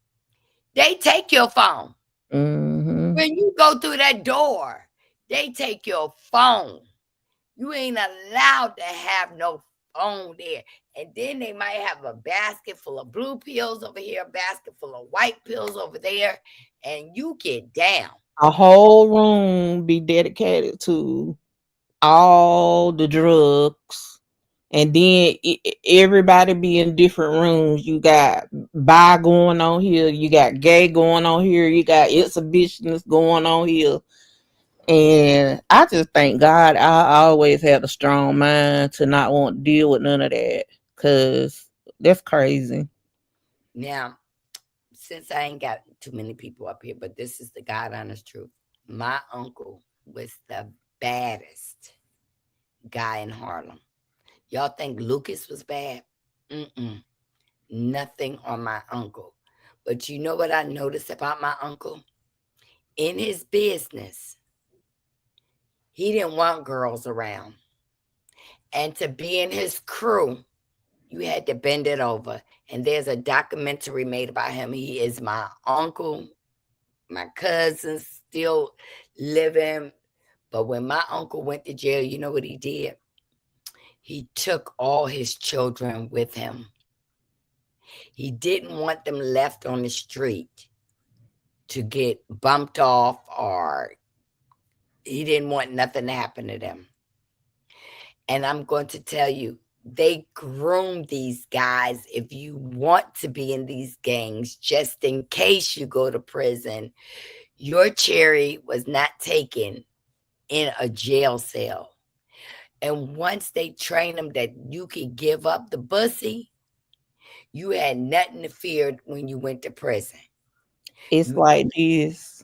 they take your phone. When you go through that door, they take your phone. You ain't allowed to have no phone there. And then they might have a basket full of blue pills over here, a basket full of white pills over there, and you get down. A whole room be dedicated to all the drugs. And then everybody be in different rooms. You got bi going on here. You got gay going on here. You got exhibitionists going on here. And I just thank God I always had a strong mind to not want to deal with none of that. Because that's crazy. Now, since I ain't got too many people up here, but this is the God honest truth. My uncle was the baddest guy in Harlem. Y'all think Lucas was bad? Mm-mm. Nothing on my uncle. But you know what I noticed about my uncle? In his business, he didn't want girls around. And to be in his crew, you had to bend it over. And there's a documentary made about him. He is my uncle. My cousins still living. But when my uncle went to jail, you know what he did? He took all his children with him. He didn't want them left on the street to get bumped off, or he didn't want nothing to happen to them. And I'm going to tell you, they groom these guys if you want to be in these gangs, just in case you go to prison. Your cherry was not taken in a jail cell. And once they train them that you could give up the bussy, you had nothing to fear when you went to prison. It's like this.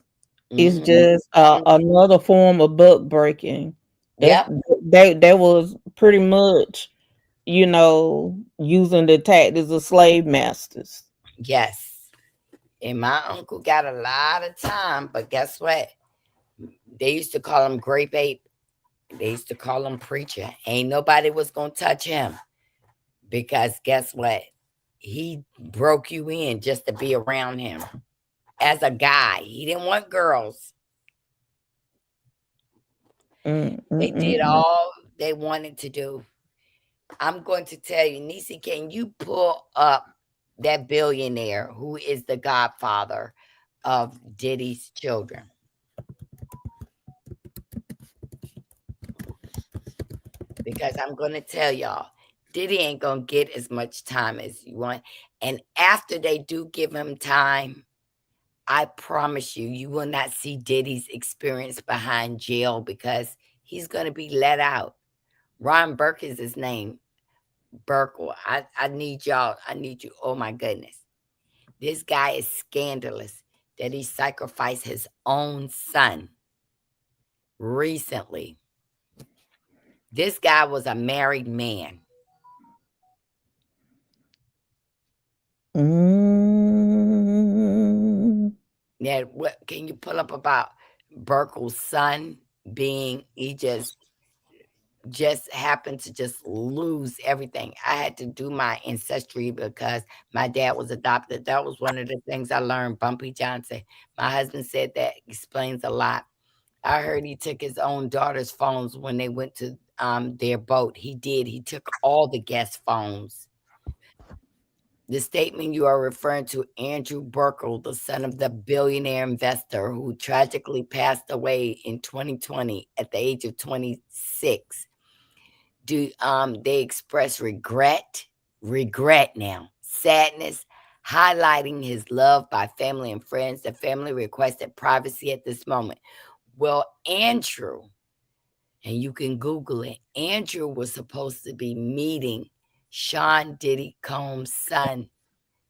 It's Mhm. just another form of buck breaking. That's Yep. that was pretty much, using the tactics of slave masters. Yes. And my uncle got a lot of time, but guess what? They used to call him Grape Ape. They used to call him Preacher. Ain't nobody was going to touch him, because guess what? He broke you in just to be around him as a guy. He didn't want girls. They did all they wanted to do. I'm going to tell you, Nisi, can you pull up that billionaire who is the godfather of Diddy's children? Because I'm going to tell y'all, Diddy ain't going to get as much time as you want. And after they do give him time, I promise you, you will not see Diddy's experience behind jail, because he's going to be let out. Ron Burke is his name. Burkle. I need y'all. I need you. Oh my goodness. This guy is scandalous that he sacrificed his own son recently. This guy was a married man. Now, what can you pull up about Burkle's son being, he just happened to just lose everything. I had to do my ancestry because my dad was adopted. That was one of the things I learned, Bumpy Johnson. My husband said that explains a lot. I heard he took his own daughter's phones when they went to their boat. He did. He took all the guest phones. The statement you are referring to, Andrew Burkle, the son of the billionaire investor who tragically passed away in 2020 at the age of 26. They express regret now, sadness, highlighting his love by family and friends. The family requested privacy at this moment. Well, Andrew, and you can Google it, Andrew was supposed to be meeting Sean Diddy Combs' son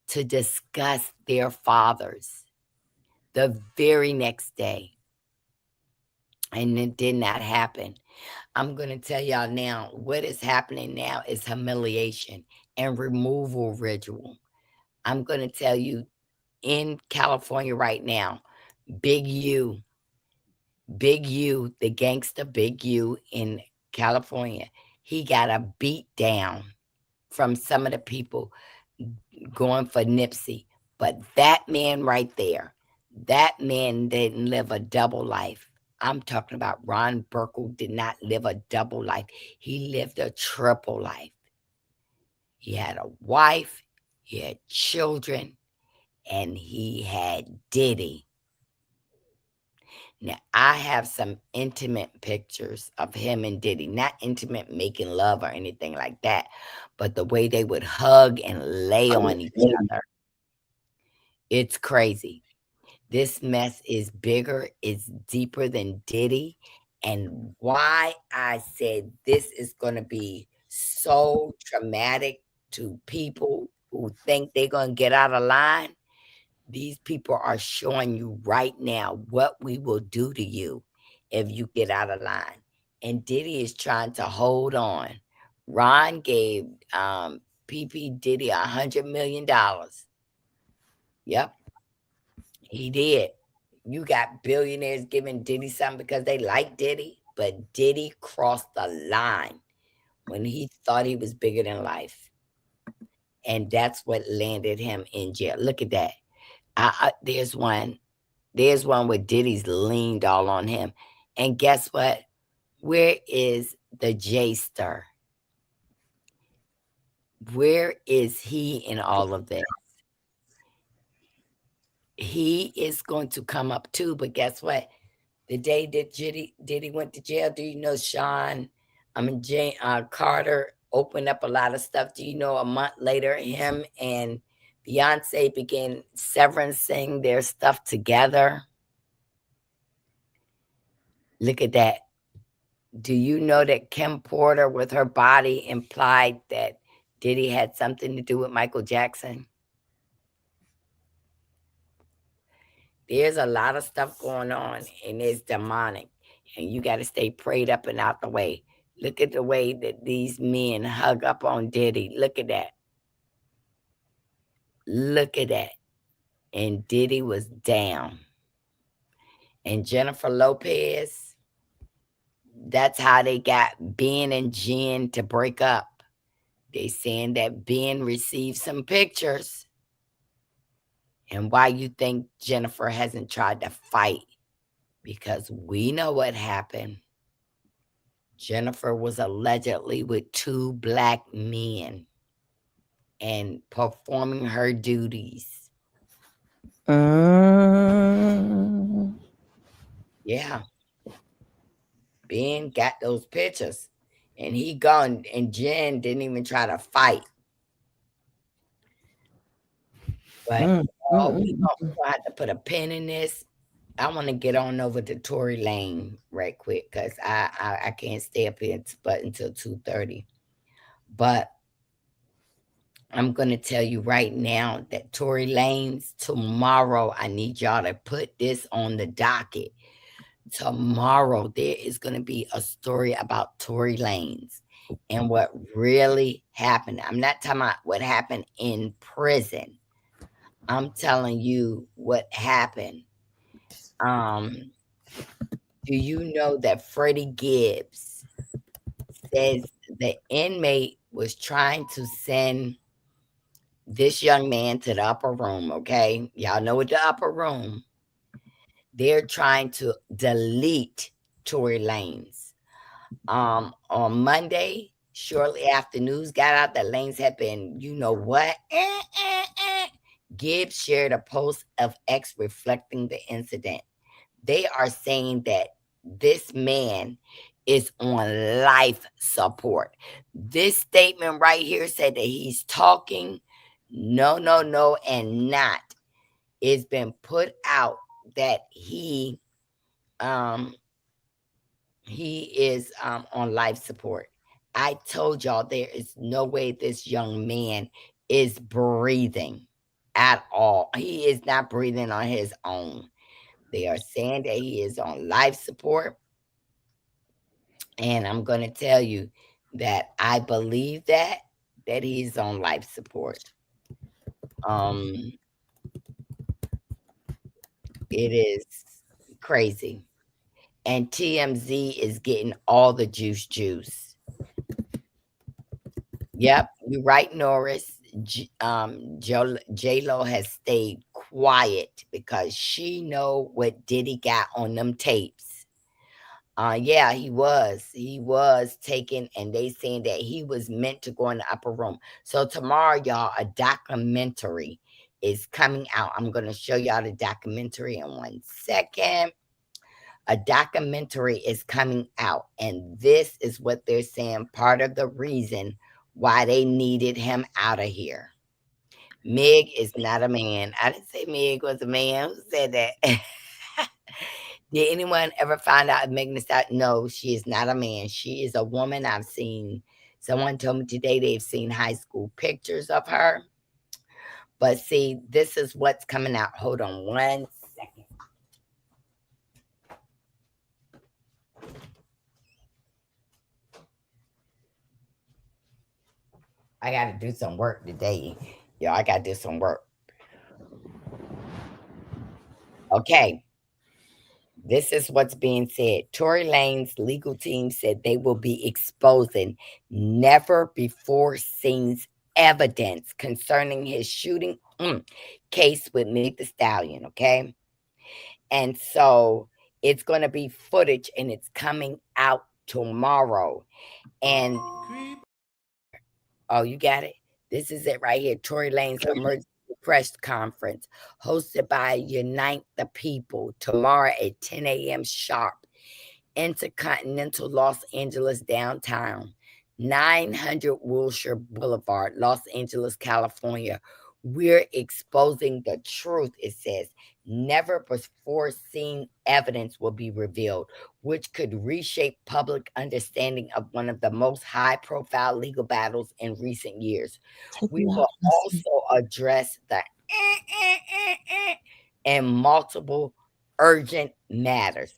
to discuss their fathers the very next day. And it did not happen. I'm going to tell y'all now, what is happening now is humiliation and removal ritual. I'm going to tell you, in California right now, Big U, the gangster Big U in California, he got a beat down from some of the people going for Nipsey. But that man right there, that man didn't live a double life. I'm talking about Ron Burkle did not live a double life. He lived a triple life. He had a wife, he had children, and he had Diddy. Now, I have some intimate pictures of him and Diddy. Not intimate making love or anything like that, but the way they would hug and lay on each other. It's crazy. This mess is bigger, it's deeper than Diddy. And why I said this is going to be so traumatic to people who think they're going to get out of line, These people are showing you right now what we will do to you if you get out of line. And Diddy is trying to hold on. Ron gave P. Diddy $100 million. Yep, he did. You got billionaires giving Diddy something because they like Diddy, but Diddy crossed the line when he thought he was bigger than life. And that's what landed him in jail. Look at that. There's one where Diddy's leaned all on him. And guess what? Where is the J-Star? Where is he in all of this? He is going to come up too, but guess what? The day that Diddy went to jail, do you know Carter opened up a lot of stuff? Do you know a month later, him and Beyonce began severencing their stuff together? Look at that. Do you know that Kim Porter with her body implied that Diddy had something to do with Michael Jackson? There's a lot of stuff going on, and it's demonic. And you got to stay prayed up and out the way. Look at the way that these men hug up on Diddy. Look at that. Look at that. And Diddy was down. And Jennifer Lopez, that's how they got Ben and Jen to break up. They saying that Ben received some pictures. And why you think Jennifer hasn't tried to fight? Because we know what happened. Jennifer was allegedly with 2 black men and performing her duties. Yeah. Ben got those pictures. And he gone, and Jen didn't even try to fight. But we gonna have to put a pin in this. I want to get on over to Tory Lane right quick because I can't stay up here until 2:30. But I'm going to tell you right now that Tory Lanez, tomorrow, I need y'all to put this on the docket. Tomorrow, there is going to be a story about Tory Lanez and what really happened. I'm not talking about what happened in prison. I'm telling you what happened. Do you know that Freddie Gibbs says the inmate was trying to send this young man to the upper room, okay? Y'all know what the upper room. They're trying to delete Tory Lanez. On Monday, shortly after news got out that Lanez had been, you know what? Gibbs shared a post of X reflecting the incident. They are saying that this man is on life support. This statement right here said that he's talking no, and not. It's been put out that he is on life support. I told y'all there is no way this young man is breathing at all. He is not breathing on his own. They are saying that he is on life support. And I'm going to tell you that I believe that he's on life support. It is crazy. And TMZ is getting all the juice. Yep, you're right, Norris. J-Lo has stayed quiet because she know what Diddy got on them tapes. Yeah, he was taken, and they saying that he was meant to go in the upper room. So tomorrow, y'all, a documentary is coming out. I'm going to show y'all the documentary in 1 second. A documentary is coming out, and this is what they're saying, part of the reason why they needed him out of here. Meg is not a man. I didn't say Meg was a man. Who said that? Did anyone ever find out if Megan Thee Stallion? No, she is not a man. She is a woman. I've seen, someone told me today they've seen high school pictures of her. But see, this is what's coming out. Hold on 1 second. I got to do some work today. Yo, I got to do some work. Okay. This is what's being said. Tory Lane's legal team said they will be exposing never before seen evidence concerning his shooting case with Meek Thee Stallion. Okay. And so it's going to be footage and it's coming out tomorrow. And oh, you got it? This is it right here. Tory Lane's emergency press conference hosted by Unite the People tomorrow at 10 a.m. sharp. Intercontinental Los Angeles downtown, 900 Wilshire Boulevard, Los Angeles, California. We're exposing the truth, it says. Never before seen evidence will be revealed, which could reshape public understanding of one of the most high-profile legal battles in recent years. We will also address the and multiple urgent matters.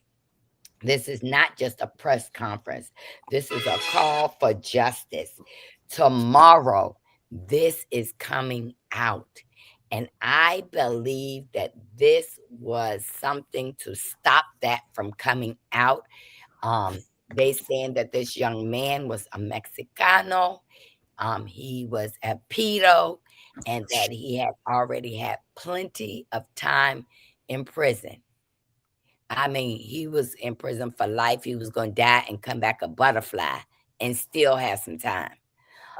This is not just a press conference. This is a call for justice. Tomorrow, this is coming out. And I believe that this was something to stop that from coming out. They saying that this young man was a Mexicano. He was a pedo, and that he had already had plenty of time in prison. I mean, he was in prison for life. He was going to die and come back a butterfly and still have some time.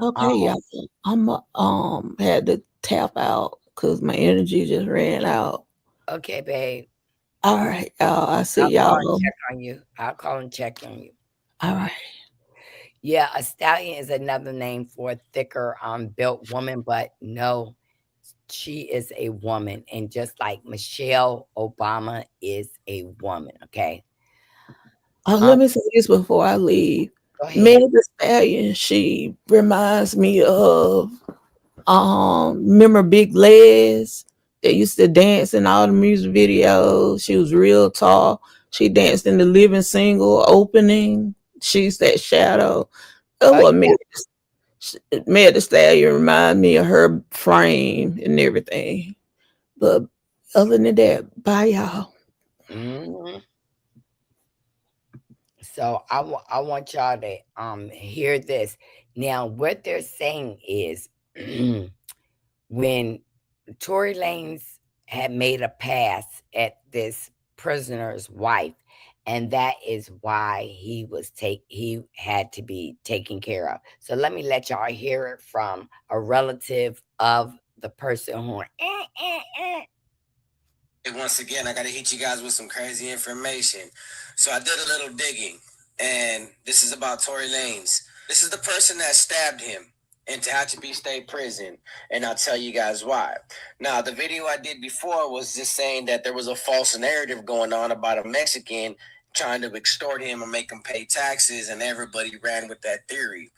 Okay, y'all. I'm had to tap out because my energy just ran out. Okay, babe. All right, y'all. I see I'll call y'all. and check on you. I'll call and check on you. All right. Yeah, a stallion is another name for a thicker built woman, but no, she is a woman. And just like Michelle Obama is a woman, okay? Let me say this before I leave. Go ahead. Megan Thee Stallion, she reminds me of remember Big Les? They used to dance in all the music videos. She was real tall. She danced in the Living Single opening. She's that shadow. Megan Thee Stallion remind me of her frame and everything. But other than that, bye y'all. Mm-hmm. So I want y'all to hear this. Now, what they're saying is when Tory Lanez had made a pass at this prisoner's wife, and that is why he had to be taken care of. So let me let y'all hear it from a relative of the person who Once again, I got to hit you guys with some crazy information. So I did a little digging, and this is about Tory Lanez. This is the person that stabbed him in Tehachapi State Prison, and I'll tell you guys why. Now, the video I did before was just saying that there was a false narrative going on about a Mexican trying to extort him and make him pay taxes, and everybody ran with that theory.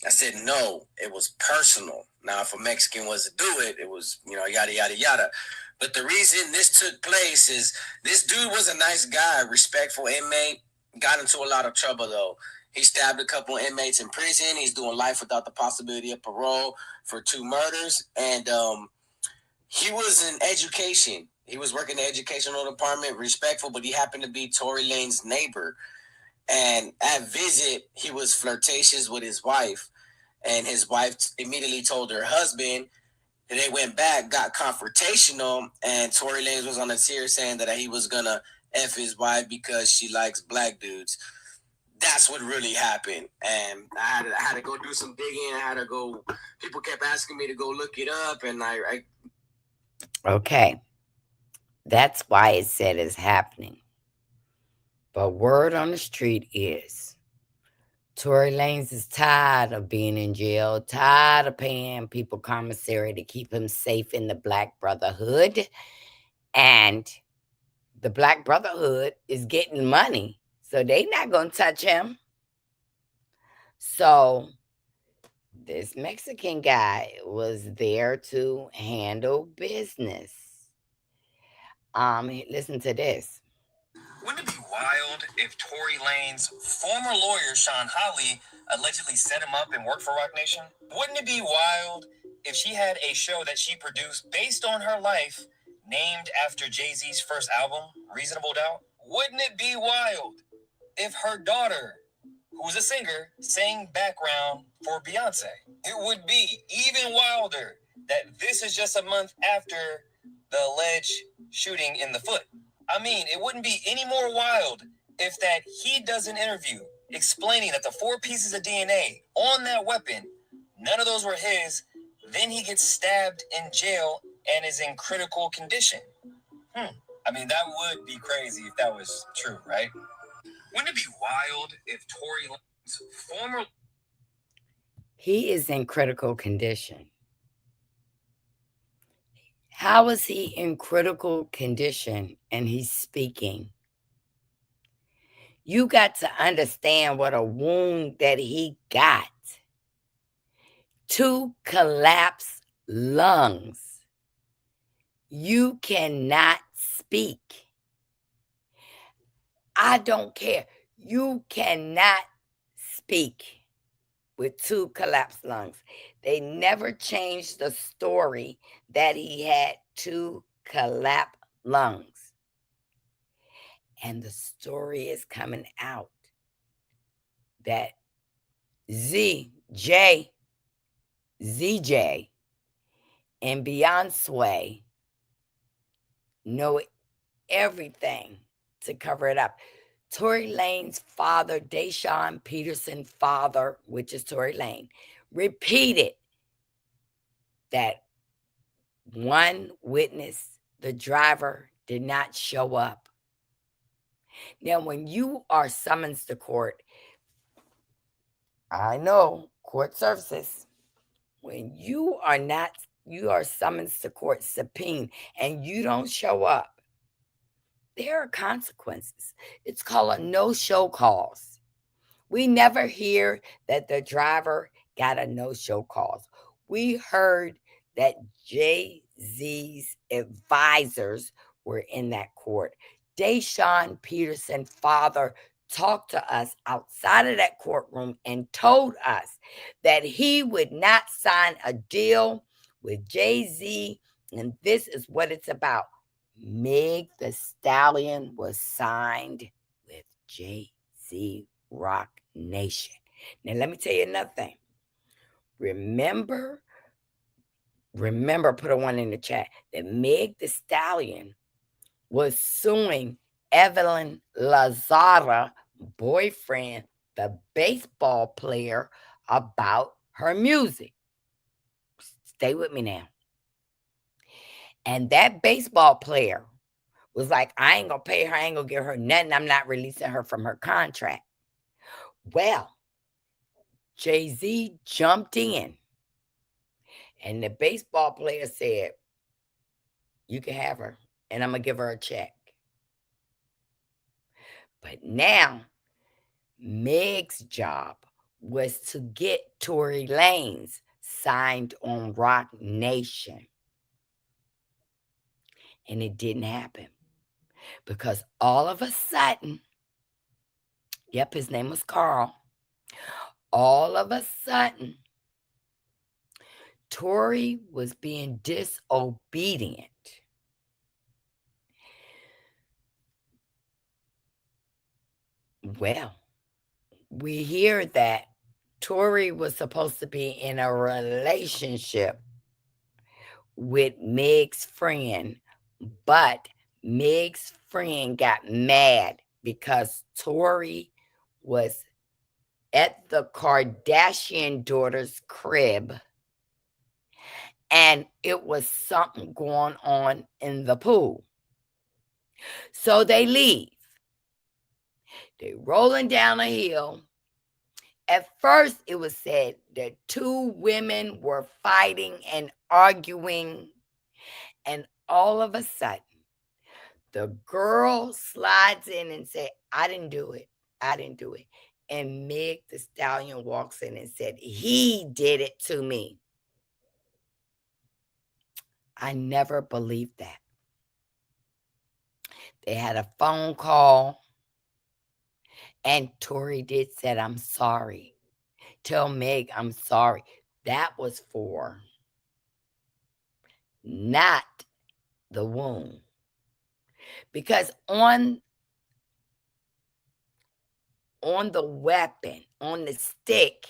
I said, no, it was personal. Now, if a Mexican was to do it, it was, yada, yada, yada. But the reason this took place is this dude was a nice guy, respectful inmate, got into a lot of trouble, though. He stabbed a couple of inmates in prison. He's doing life without the possibility of parole for 2 murders. And he was in education. He was working in the educational department, respectful, but he happened to be Tory Lanez's neighbor. And at visit, he was flirtatious with his wife. And his wife immediately told her husband. And they went back, got confrontational, and Tory Lanez was on the tier saying that he was gonna F his wife because she likes black dudes. That's what really happened. And I had to go do some digging. People kept asking me to go look it up, and I Okay. That's why it said it's happening. But word on the street is Tory Lanez is tired of being in jail, tired of paying people commissary to keep him safe in the Black Brotherhood. And the Black Brotherhood is getting money, so they not going to touch him. So this Mexican guy was there to handle business. Listen to this. Wouldn't it be wild if Tory Lanez former lawyer Sean Holly allegedly set him up and worked for Rock Nation? Wouldn't it be wild if she had a show that she produced based on her life named after Jay-Z's first album, Reasonable Doubt? Wouldn't it be wild if her daughter, who's a singer, sang background for Beyonce? It would be even wilder that this is just a month after the alleged shooting in the foot. I mean, it wouldn't be any more wild if that he does an interview explaining that the 4 pieces of DNA on that weapon, none of those were his. Then he gets stabbed in jail and is in critical condition. I mean, that would be crazy if that was true, right? Wouldn't it be wild if Tory Lanez's former... He is in critical condition. How is he in critical condition and he's speaking? You got to understand what a wound that he got. 2 collapsed lungs. You cannot speak. I don't care. You cannot speak with 2 collapsed lungs. They never changed the story that he had 2 collapsed lungs. And the story is coming out that ZJ, and Beyonce know everything to cover it up. Tory Lanez's father, Deshaun Peterson's father, which is Tory Lanez, repeated that one witness, the driver, did not show up. Now, when you are summoned to court, I know court services, when you are summoned to court, subpoenaed, and you don't show up, there are consequences. It's called a no-show cause. We never hear that the driver got a no-show cause. We heard that Jay-Z's advisors were in that court. Deshaun Peterson's father talked to us outside of that courtroom and told us that he would not sign a deal with Jay-Z, and this is what it's about. Meg Thee Stallion was signed with Jay-Z Rock Nation. Now, let me tell you another thing. Remember, put a 1 in the chat, that Meg Thee Stallion was suing Evelyn Lozada, boyfriend, the baseball player, about her music. Stay with me now. And that baseball player was like, I ain't going to pay her. I ain't going to give her nothing. I'm not releasing her from her contract. Well, Jay-Z jumped in. And the baseball player said, you can have her. And I'm going to give her a check. But now, Meg's job was to get Tory Lanez signed on Rock Nation. And it didn't happen. Because all of a sudden, yep, his name was Carl. All of a sudden, Tory was being disobedient. Well, we hear that Tory was supposed to be in a relationship with Meg's friend, but Meg's friend got mad because Tory was at the Kardashian daughter's crib and it was something going on in the pool. So they leave. They rolling down a hill. At first, it was said that 2 women were fighting and arguing, and all of a sudden, the girl slides in and said, I didn't do it. I didn't do it. And Meg the Stallion walks in and said, he did it to me. I never believed that. They had a phone call, and Tory did said, I'm sorry. Tell Meg I'm sorry. That was for not the wound. Because on the weapon, on the stick,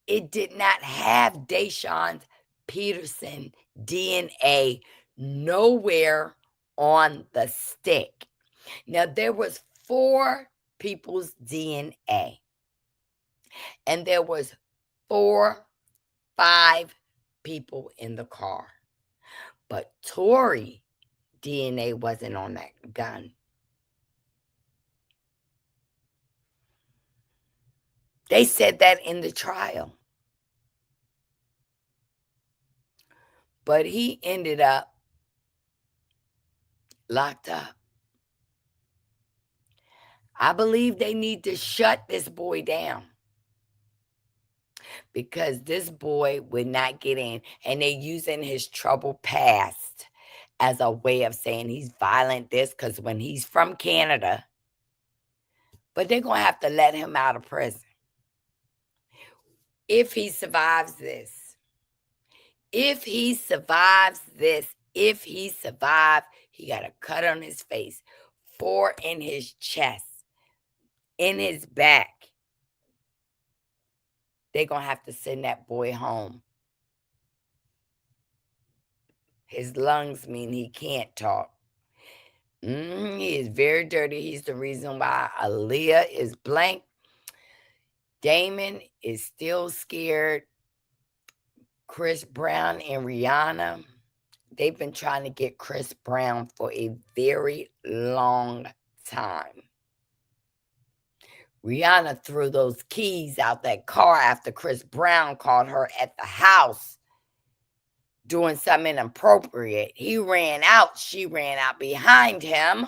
it did not have Deshaun Peterson DNA nowhere on the stick. Now, there was 4 people's DNA, and there was 5 people in the car. But Tory DNA wasn't on that gun. They said that in the trial. But he ended up locked up. I believe they need to shut this boy down, because this boy would not get in, and they're using his troubled past as a way of saying he's violent, this, because when he's from Canada, but they're going to have to let him out of prison. If he survives this, he got a cut on his face, 4 in his chest, in his back. They're going to have to send that boy home. His lungs mean he can't talk. He is very dirty. He's the reason why Aaliyah is blank. Damon is still scared. Chris Brown and Rihanna, they've been trying to get Chris Brown for a very long time. Rihanna threw those keys out that car after Chris Brown called her at the house doing something inappropriate. He ran out. She ran out behind him.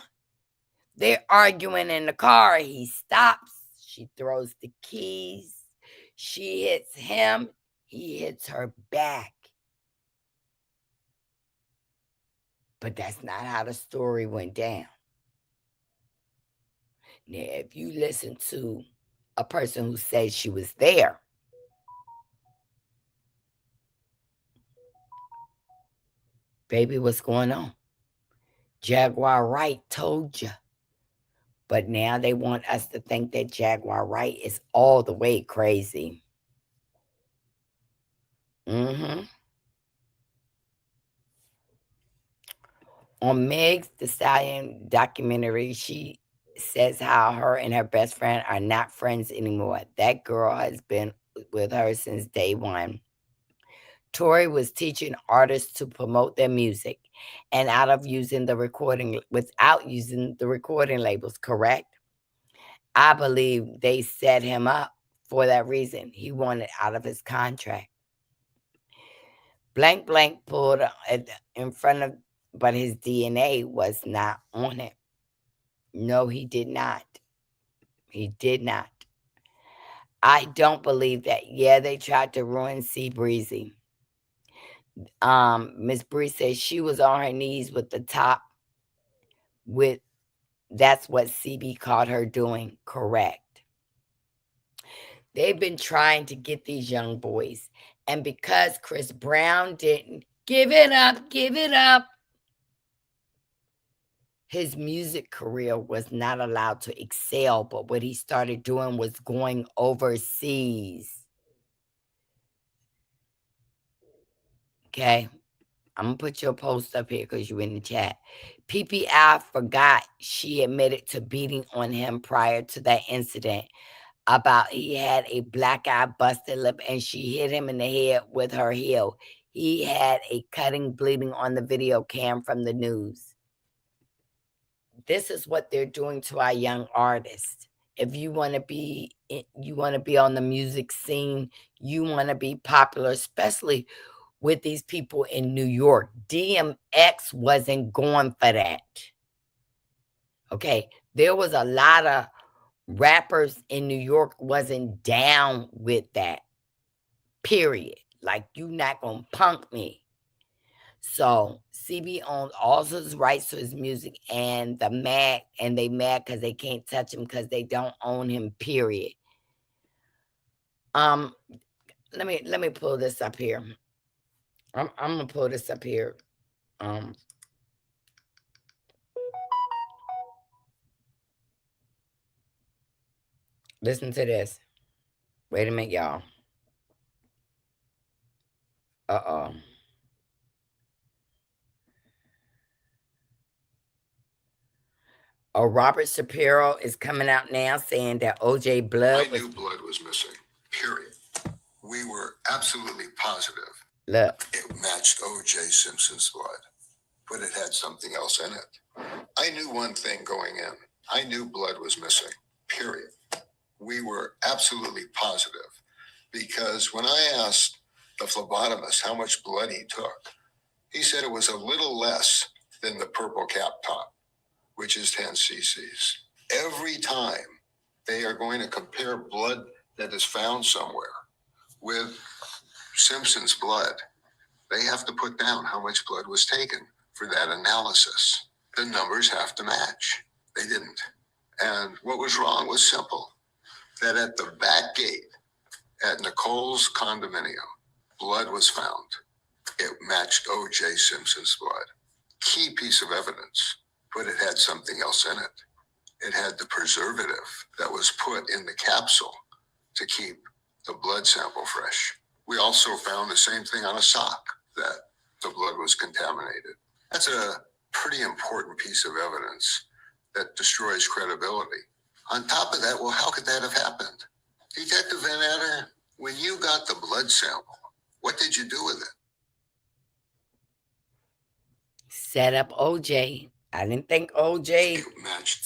They're arguing in the car. He stops. She throws the keys. She hits him. He hits her back. But that's not how the story went down. Now, if you listen to a person who says she was there, baby, what's going on? Jaguar Wright told you. But now they want us to think that Jaguar Wright is all the way crazy. On Meg the Stallion documentary, she says how her and her best friend are not friends anymore. That girl has been with her since day one. Tory was teaching artists to promote their music and without using the recording labels, correct? I believe they set him up for that reason. He wanted out of his contract. Blank pulled in front of, but his DNA was not on it. No, he did not. He did not. I don't believe that. Yeah, they tried to ruin C Breezy. Miss Bree says she was on her knees with the top that's what CB caught her doing, correct. They've been trying to get these young boys, and because Chris Brown didn't give it up, his music career was not allowed to excel, but what he started doing was going overseas. Okay, I'm going to put your post up here because you're in the chat. PPI forgot she admitted to beating on him prior to that incident about he had a black eye, busted lip, and she hit him in the head with her heel. He had a cutting, bleeding on the video cam from the news. This is what they're doing to our young artists. If you want to be on the music scene, you want to be popular, especially with these people in New York. DMX wasn't going for that. Okay, there was a lot of rappers in New York wasn't down with that. Period. Like, you not gonna punk me. So CB owns all his rights to his music, and they mad because they can't touch him because they don't own him. Period. Let me pull this up here. I'm gonna pull this up here. Listen to this. Wait a minute, y'all. Robert Shapiro is coming out now saying that OJ blood. I knew blood was missing. Period. We were absolutely positive. Look. It matched O.J. Simpson's blood, but it had something else in it. I knew one thing going in. I knew blood was missing. Period. We were absolutely positive because when I asked the phlebotomist how much blood he took, he said it was a little less than the purple cap top, which is 10 cc's. Every time they are going to compare blood that is found somewhere with Simpson's blood, they have to put down how much blood was taken for that analysis. The numbers have to match. They didn't. And what was wrong was simple, that at the back gate at Nicole's condominium, blood was found. It matched O.J. Simpson's blood. Key piece of evidence, but it had something else in it. It had the preservative that was put in the capsule to keep the blood sample fresh. We also found the same thing on a sock, that the blood was contaminated. That's a pretty important piece of evidence that destroys credibility. On top of that, well, how could that have happened? Detective Van Adder, when you got the blood sample, what did you do with it? Set up OJ. I didn't think OJ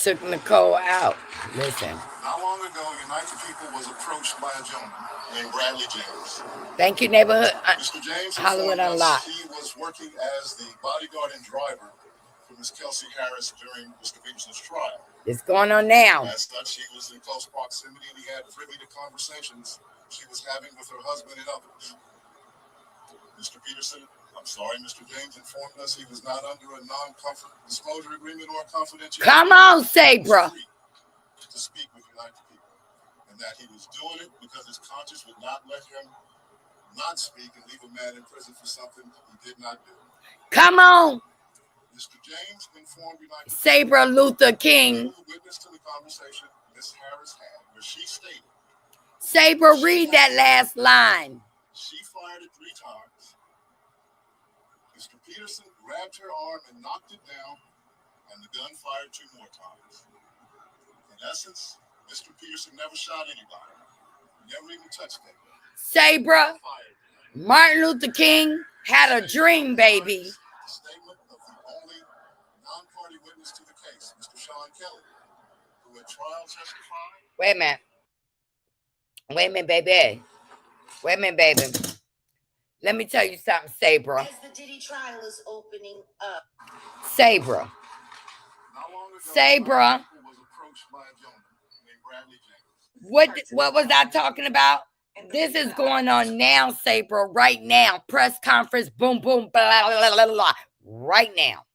took Nicole out. Listen. Not long ago, United People was approached by a gentleman named Bradley James. Thank you, neighborhood. Mr. James Hollywood informed Unlocked. us he was working as the bodyguard and driver for Miss Kelsey Harris during Mr. Peterson's trial. It's going on now. As such, he was in close proximity and he had privy to conversations she was having with her husband and others. Mr. Peterson, I'm sorry, Mr. James informed us he was not under a non-disclosure agreement or a confidentiality. Come on, Sabra. To speak with United People, and that he was doing it because his conscience would not let him not speak and leave a man in prison for something he did not do. Come on. Mr. James informed United Sabra Luther King. Witness to the conversation Miss Harris had, where she stated, Sabra, read that last line. She fired it 3 times. Mr. Peterson grabbed her arm and knocked it down, and the gun fired 2 more times. In essence, Mr. Peterson never shot anybody. Never even touched them. Sabra, Martin Luther King had a dream, baby. The statement of the only non-party witness to the case, Mr. Sean Kelly, who at trial testified. Wait a minute. Wait a minute, baby. Wait a minute, baby. Let me tell you something, Sabra. As the Diddy trial is opening up. Sabra. Sabra. What was I talking about? This is going on now, Sabra, right now. Press conference, boom, boom, blah, blah, blah, blah, right now.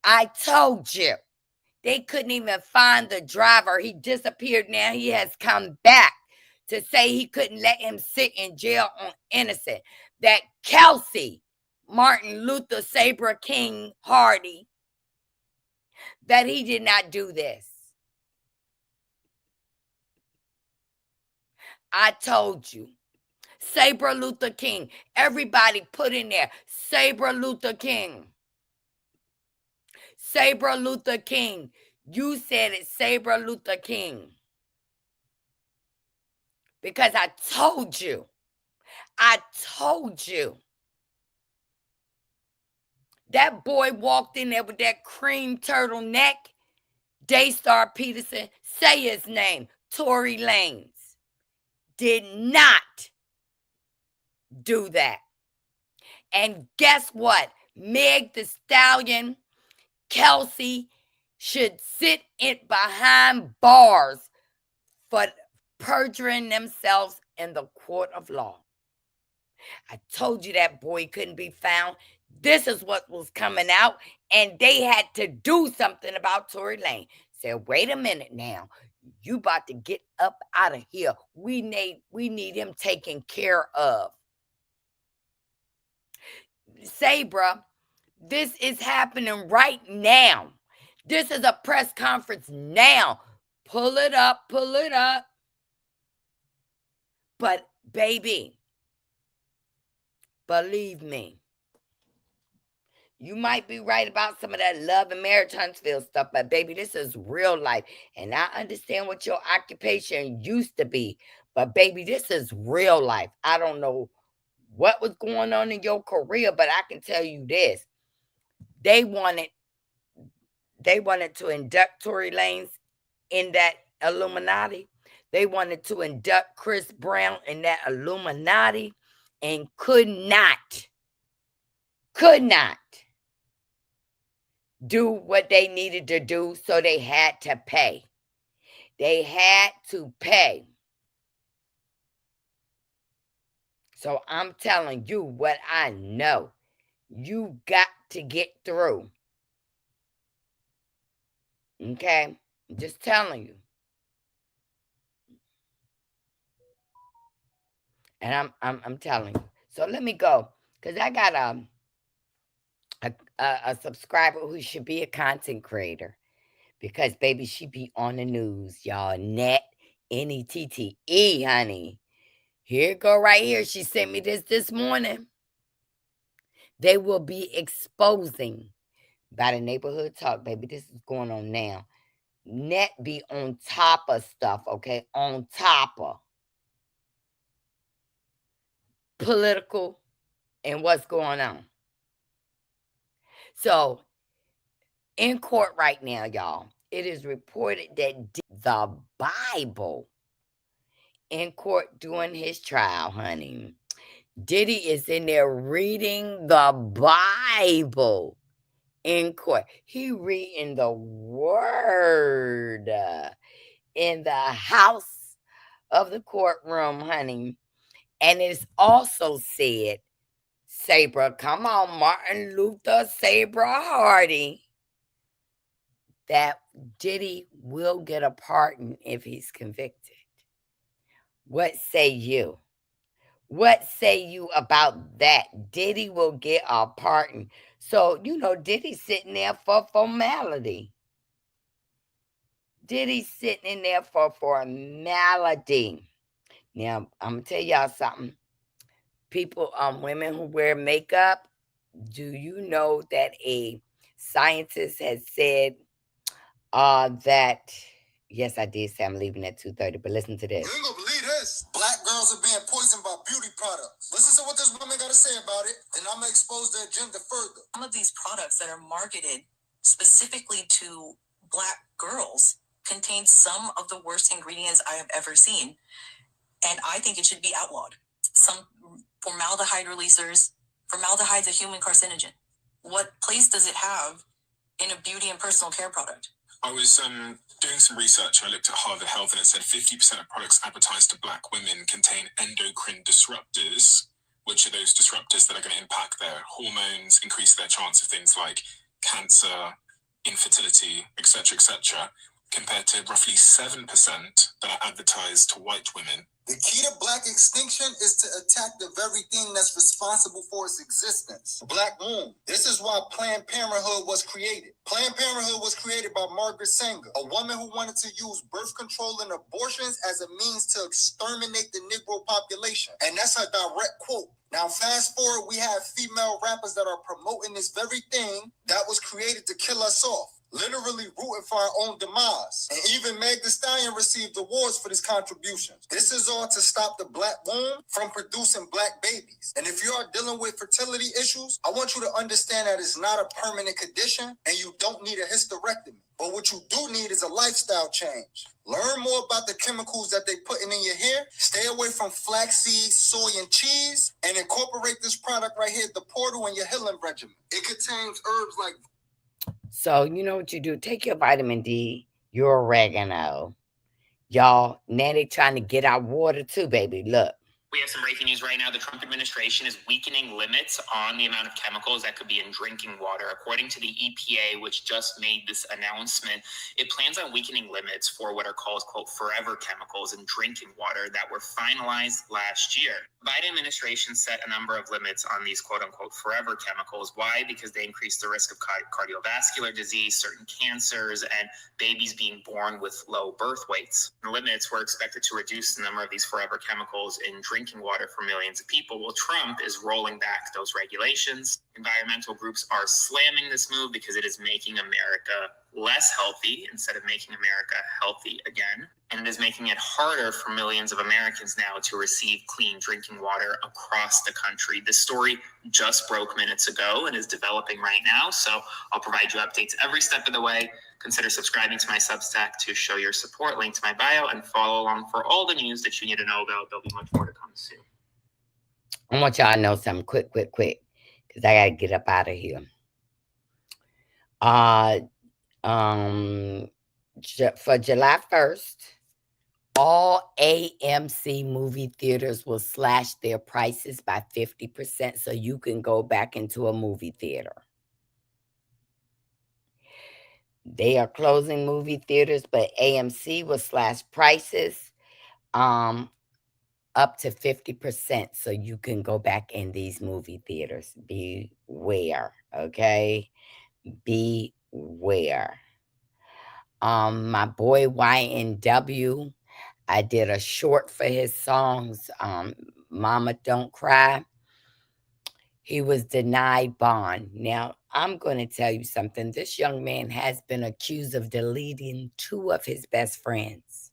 I told you. They couldn't even find the driver. He disappeared now. He has come back to say he couldn't let him sit in jail on innocent. That Kelsey, Martin Luther Sabra King Hardy, that he did not do this. I told you. Sabra Luther King. Everybody put in there. Sabra Luther King. Sabra Luther King. You said it, Sabra Luther King. Because I told you. I told you. That boy walked in there with that cream turtleneck. Daystar Peterson. Say his name. Tory Lanez. Did not do that. And guess what? Meg Thee Stallion, Kelsey, should sit in behind bars for perjuring themselves in the court of law. I told you that boy couldn't be found. This is what was coming out, and they had to do something about Tory Lanez. Said, wait a minute now. You about to get up out of here. We need him taken care of. Sabra, this is happening right now. This is a press conference now. Pull it up, pull it up. But baby, believe me, you might be right about some of that Love and Marriage Huntsville stuff, but baby, this is real life. And I understand what your occupation used to be, but baby, this is real life. I don't know what was going on in your career, but I can tell you this. They wanted to induct Tory Lanez in that Illuminati. They wanted to induct Chris Brown in that Illuminati and could not do what they needed to do, so they had to pay. They had to pay. So I'm telling you what I know. You got to get through. Okay? I'm just telling you. And I'm telling you. So let me go, because I got a subscriber who should be a content creator, because baby, she be on the news, y'all. Nette, honey. Here it go right here. She sent me this morning. They will be exposing by the Neighborhood Talk, baby. This is going on now. Net be on top of stuff, okay? On top of political and what's going on. So, in court right now, y'all, it is reported that the Bible in court during his trial, honey. Diddy is in there reading the Bible in court. He reading the word in the house of the courtroom, honey. And it's also said, Sabra, come on, Martin Luther Sabra Hardy, that Diddy will get a pardon if he's convicted. What say you? What say you about that? Diddy will get a pardon. So, Diddy's sitting there for formality. Diddy's sitting in there for formality. Now, I'm going to tell y'all something. People, women who wear makeup, do you know that a scientist has said that, yes, I did say I'm leaving at 2:30, but listen to this. You ain't gonna believe this. Black girls are being poisoned by beauty products. Listen to what this woman got to say about it, and I'm gonna expose the agenda further. Some of these products that are marketed specifically to Black girls contain some of the worst ingredients I have ever seen, and I think it should be outlawed. Some formaldehyde releasers. Formaldehyde's a human carcinogen. What place does it have in a beauty and personal care product? I was doing some research. I looked at Harvard Health, and it said 50% of products advertised to Black women contain endocrine disruptors, which are those disruptors that are going to impact their hormones, increase their chance of things like cancer, infertility, etc., compared to roughly 7% that are advertised to white women. The key to Black extinction is to attack the very thing that's responsible for its existence. Black womb. This is why Planned Parenthood was created. Planned Parenthood was created by Margaret Sanger, a woman who wanted to use birth control and abortions as a means to exterminate the Negro population. And that's her direct quote. Now, fast forward, we have female rappers that are promoting this very thing that was created to kill us off. Literally rooting for our own demise. And even Meg Thee Stallion received awards for this contribution. This is all to stop the Black womb from producing Black babies. And if you are dealing with fertility issues, I want you to understand that it's not a permanent condition and you don't need a hysterectomy. But what you do need is a lifestyle change. Learn more about the chemicals that they putting in your hair. Stay away from flaxseed, soy, and cheese. And incorporate this product right here, the Portal, in your healing regimen. It contains herbs like... So you know what you do? Take your vitamin D, your oregano. Y'all, now they trying to get our water too, baby. Look. We have some breaking news right now. The Trump administration is weakening limits on the amount of chemicals that could be in drinking water. According to the EPA, which just made this announcement, it plans on weakening limits for what are called, quote, forever chemicals in drinking water that were finalized last year. The Biden administration set a number of limits on these, quote unquote, forever chemicals. Why? Because they increase the risk of cardiovascular disease, certain cancers, and babies being born with low birth weights. The limits were expected to reduce the number of these forever chemicals in drinking water for millions of people. Well, Trump is rolling back those regulations. Environmental groups are slamming this move because it is making America less healthy instead of making America healthy again. And it is making it harder for millions of Americans now to receive clean drinking water across the country. This story just broke minutes ago and is developing right now. So I'll provide you updates every step of the way. Consider subscribing to my Substack to show your support. Link to my bio, and follow along for all the news that you need to know about. There'll be much more to come soon. I want y'all to know something quick, because I got to get up out of here. For July 1st, all AMC movie theaters will slash their prices by 50% so you can go back into a movie theater. They are closing movie theaters, but AMC will slash prices up to 50% so you can go back in these movie theaters. Beware, okay? Beware. My boy YNW, I did a short for his songs, Mama Don't Cry. He was denied bond. Now, I'm going to tell you something. This young man has been accused of deleting 2 of his best friends.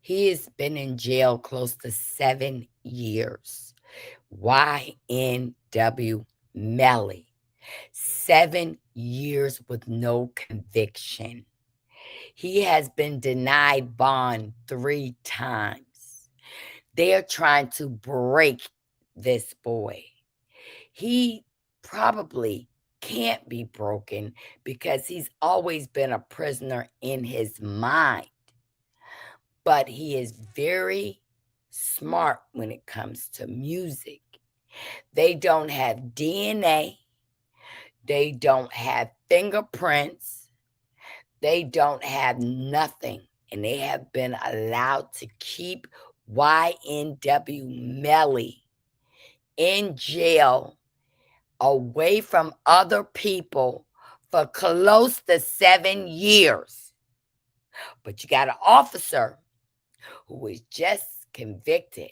He has been in jail close to 7 years. YNW Melly. 7 years with no conviction. He has been denied bond 3 times. They're trying to break this boy. He probably can't be broken because he's always been a prisoner in his mind. But he is very smart when it comes to music. They don't have DNA. They don't have fingerprints. They don't have nothing. And they have been allowed to keep YNW Melly in jail away from other people for close to 7 years. But you got an officer who was just convicted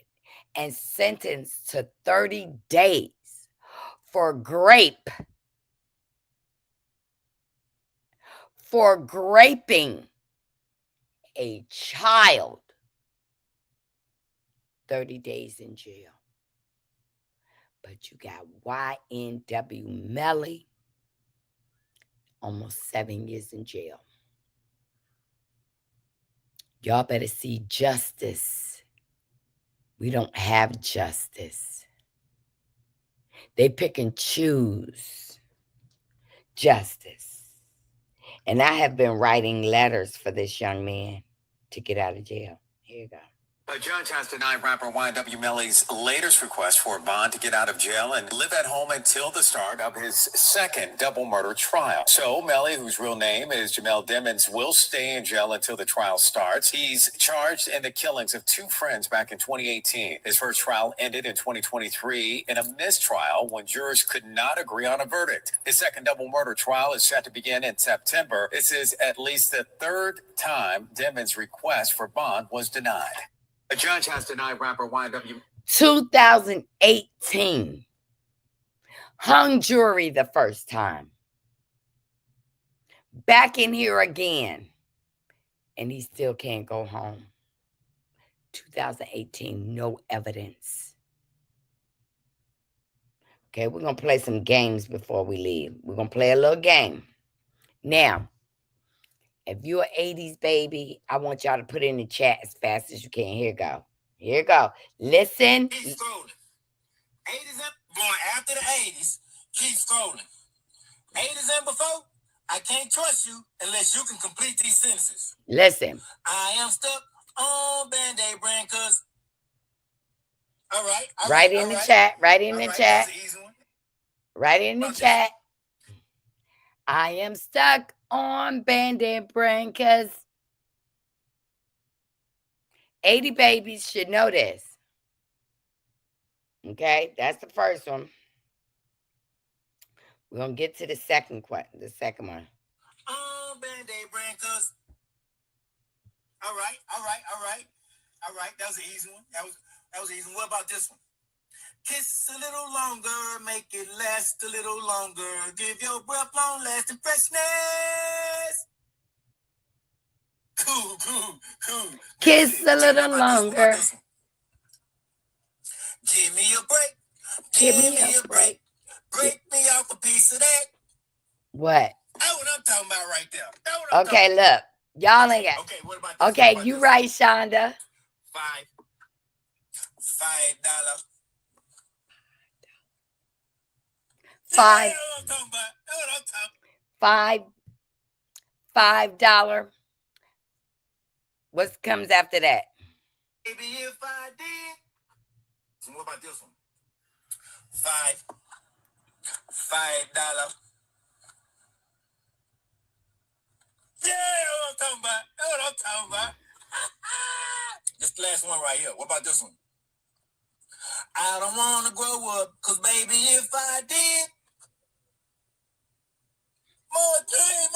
and sentenced to 30 days for grape. For graping a child. 30 days in jail. But you got YNW Melly, almost 7 years in jail. Y'all better see justice. We don't have justice. They pick and choose justice. And I have been writing letters for this young man to get out of jail. Here you go. A judge has denied rapper YNW Melly's latest request for a bond to get out of jail and live at home until the start of his second double murder trial. So Melly, whose real name is Jamel Demons, will stay in jail until the trial starts. He's charged in the killings of 2 friends back in 2018. His first trial ended in 2023 in a mistrial when jurors could not agree on a verdict. His second double murder trial is set to begin in September. This is at least the 3rd time Demons' request for bond was denied. A judge has denied rapper YNW. 2018. Hung jury the first time. Back in here again. And he still can't go home. 2018, no evidence. Okay, we're going to play some games before we leave. We're going to play a little game. Now, if you're an 80s baby, I want y'all to put it in the chat as fast as you can. Here you go. Here you go. Listen. Keep scrolling. 80s up, going after the 80s. Keep scrolling. Haters and before, I can't trust you unless you can complete these sentences. Listen. I am stuck on Band-Aid brand, cause. All right. Write in the chat. Write in the chat. Write in the chat. I am stuck on Band-Aid brand because 80 babies should know this. Okay, that's the first one. We're gonna get to the second one. Band-Aid brand, cause. All right. That was an easy one. That was an easy one. What about this one? Kiss a little longer, make it last a little longer. Give your breath long lasting freshness. Cool. Kiss a little longer. Give me a break. Give me a break. Break me off a piece of that. What? That's what I'm talking about right there. Okay, look. Y'all ain't got. Okay, what about this? Okay, you right, Shonda. $5. $5. That's what I'm $5. talking $5. What comes after that? Maybe if I did. So what about this one? $5. Yeah, that's what I'm talking about. This last one right here. What about this one? I don't want to grow up, cause baby, if I did, more time.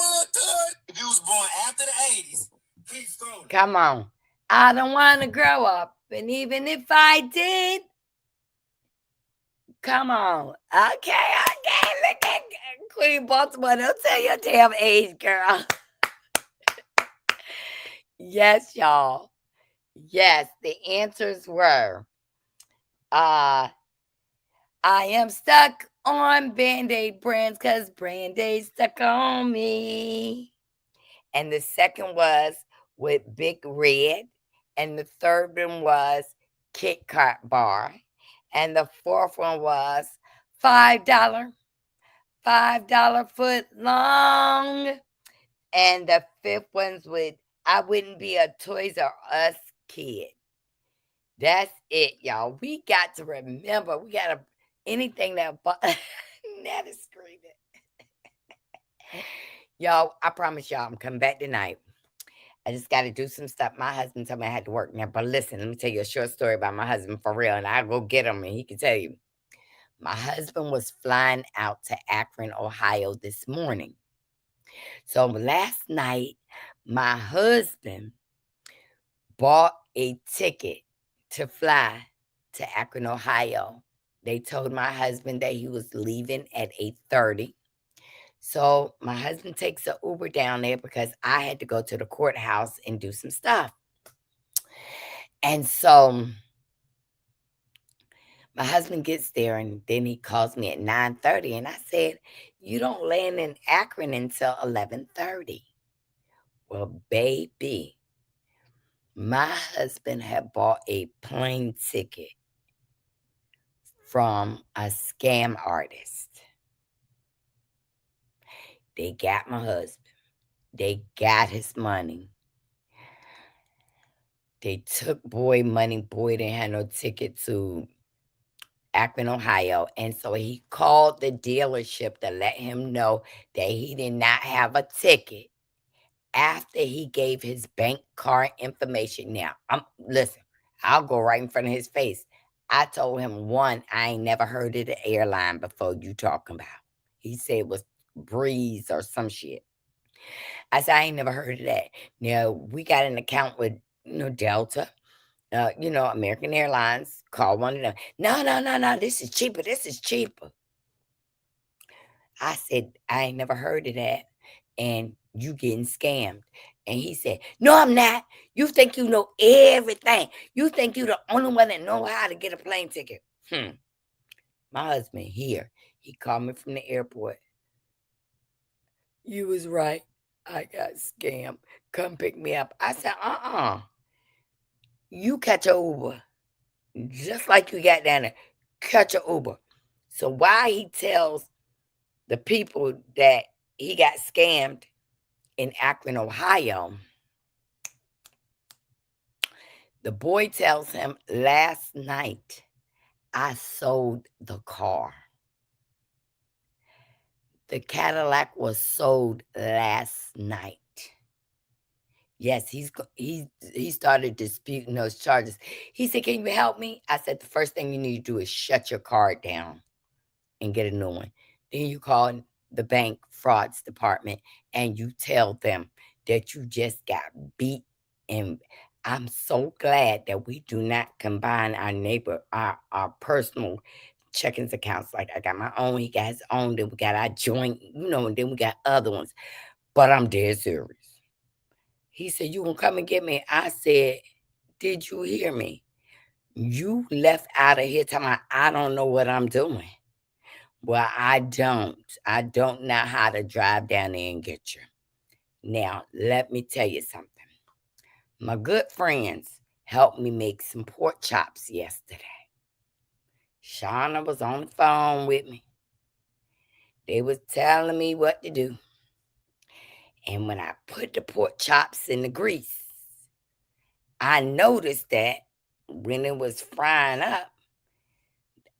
If you was born after the 80s, keep scrolling. Come on. I don't want to grow up. And even if I did, come on. Okay. Look at Queen Baltimore. Don't tell your damn age, girl. Yes, y'all. Yes, the answers were, I am stuck on Band-Aid brands because Band-Aid stuck on me. And the second was with Big Red. And the third one was Kit Kat bar. And the fourth one was $5 foot long. And the fifth one's with I wouldn't be a Toys R Us kid. That's it, y'all. We got to remember. We got to anything that Nat is screaming. Y'all, I promise y'all I'm coming back tonight. I just got to do some stuff. My husband told me I had to work now. But listen, let me tell you a short story about my husband for real. And I'll go get him and he can tell you. My husband was flying out to Akron, Ohio this morning. So last night, my husband bought a ticket to fly to Akron, Ohio. They told my husband that he was leaving at 8:30. So my husband takes an Uber down there because I had to go to the courthouse and do some stuff. And so my husband gets there and then he calls me at 9:30. And I said, you don't land in Akron until 11:30. Well, baby, my husband had bought a plane ticket from a scam artist. They got my husband. They got his money. They took boy money. Boy didn't have no ticket to Akron, Ohio. And so he called the dealership to let him know that he did not have a ticket after he gave his bank card information. Now, listen, I'll go right in front of his face. I told him, one, I ain't never heard of the airline before you talking about. He said it was Breeze or some shit. I said, I ain't never heard of that. Now, we got an account with, Delta, American Airlines. Call one of them. No, this is cheaper. I said, I ain't never heard of that. And you getting scammed. And he said, no, I'm not. You think you know everything. You think you the only one that know how to get a plane ticket. My husband here, he called me from the airport. You was right. I got scammed. Come pick me up. I said, You catch a Uber. Just like you got down there. Catch a Uber. So why he tells the people that he got scammed in Akron, Ohio. The boy tells him, last night, I sold the car. The Cadillac was sold last night. Yes, he started disputing those charges. He said, can you help me? I said, the first thing you need to do is shut your card down and get a new one. Then you call the bank frauds department and you tell them that you just got beat. And I'm so glad that we do not combine our personal checkings accounts. Like I got my own, he got his own, then we got our joint, and then we got other ones. But I'm dead serious. He said, you gonna come and get me? I said, did you hear me? You left out of here talking about, I don't know what I'm doing. Well, I don't know how to drive down there and get you. Now, let me tell you something. My good friends helped me make some pork chops yesterday. Shauna was on the phone with me. They was telling me what to do. And when I put the pork chops in the grease, I noticed that when it was frying up,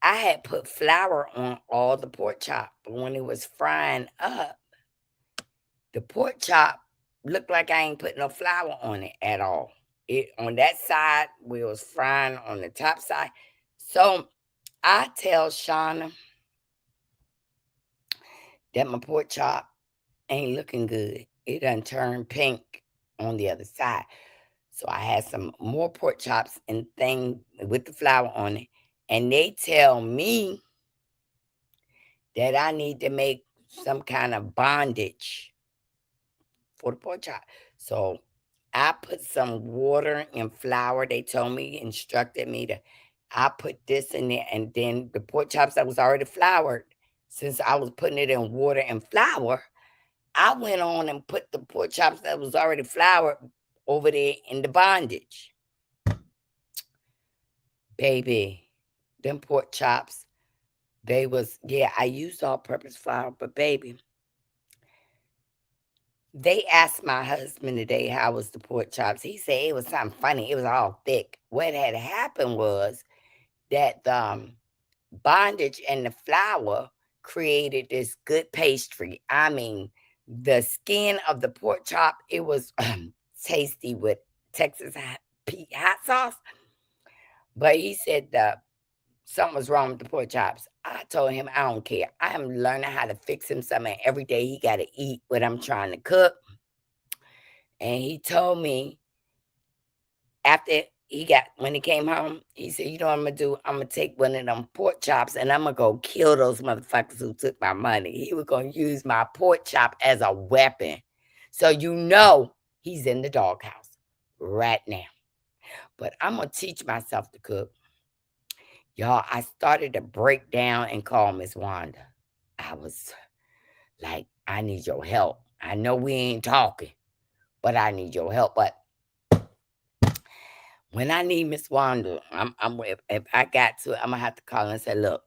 I had put flour on all the pork chop. But when it was frying up, the pork chop looked like I ain't put no flour on it at all. It on that side where it was frying on the top side. So I tell Shauna that my pork chop ain't looking good. It done turned pink on the other side. So I had some more pork chops and thing with the flour on it. And they tell me that I need to make some kind of bondage for the pork chop. So I put some water and flour. They told me, instructed me to, I put this in there. And then the pork chops that was already floured, since I was putting it in water and flour, I went on and put the pork chops that was already floured over there in the bondage. Baby, them pork chops, they was, yeah, I used all-purpose flour, but baby, they asked my husband today how was the pork chops. He said it was something funny. It was all thick. What had happened was that the bondage and the flour created this good pastry. I mean, the skin of the pork chop, it was tasty with Texas hot sauce. But he said something was wrong with the pork chops. I told him I don't care. I am learning how to fix him something. Every day he got to eat what I'm trying to cook. And he told me after when he came home, he said, you know what I'm going to do? I'm going to take one of them pork chops and I'm going to go kill those motherfuckers who took my money. He was going to use my pork chop as a weapon. So he's in the doghouse right now. But I'm going to teach myself to cook. Y'all, I started to break down and call Miss Wanda. I was like, I need your help. I know we ain't talking, but I need your help. But when I need Miss Wanda, if I got to, I'm going to have to call and say, look,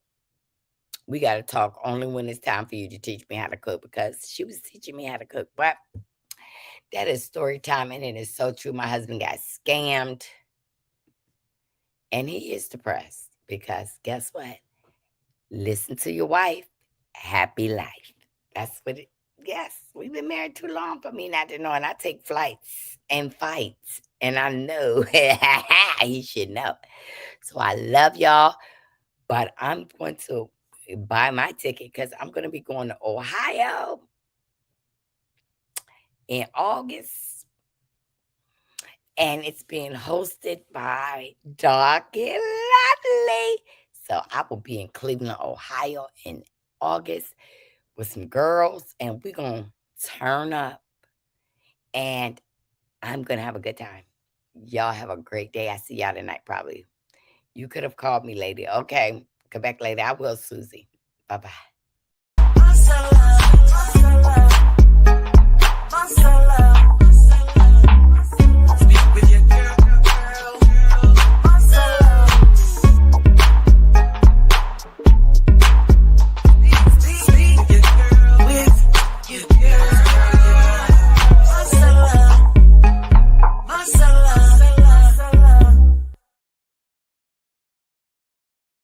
we got to talk only when it's time for you to teach me how to cook, because she was teaching me how to cook. But that is story time, and it is so true. My husband got scammed, and he is depressed because guess what? Listen to your wife. Happy life. That's what it, yes, we've been married too long for me not to know, and I take flights and fights. And I know he should know. So I love y'all. But I'm going to buy my ticket because I'm going to be going to Ohio in August. And it's being hosted by Dark and Lovely. So I will be in Cleveland, Ohio in August with some girls. And we're going to turn up. And I'm going to have a good time. Y'all have a great day. I see y'all tonight probably. You could have called me later. Okay. Come back later. I will, Susie. Bye-bye.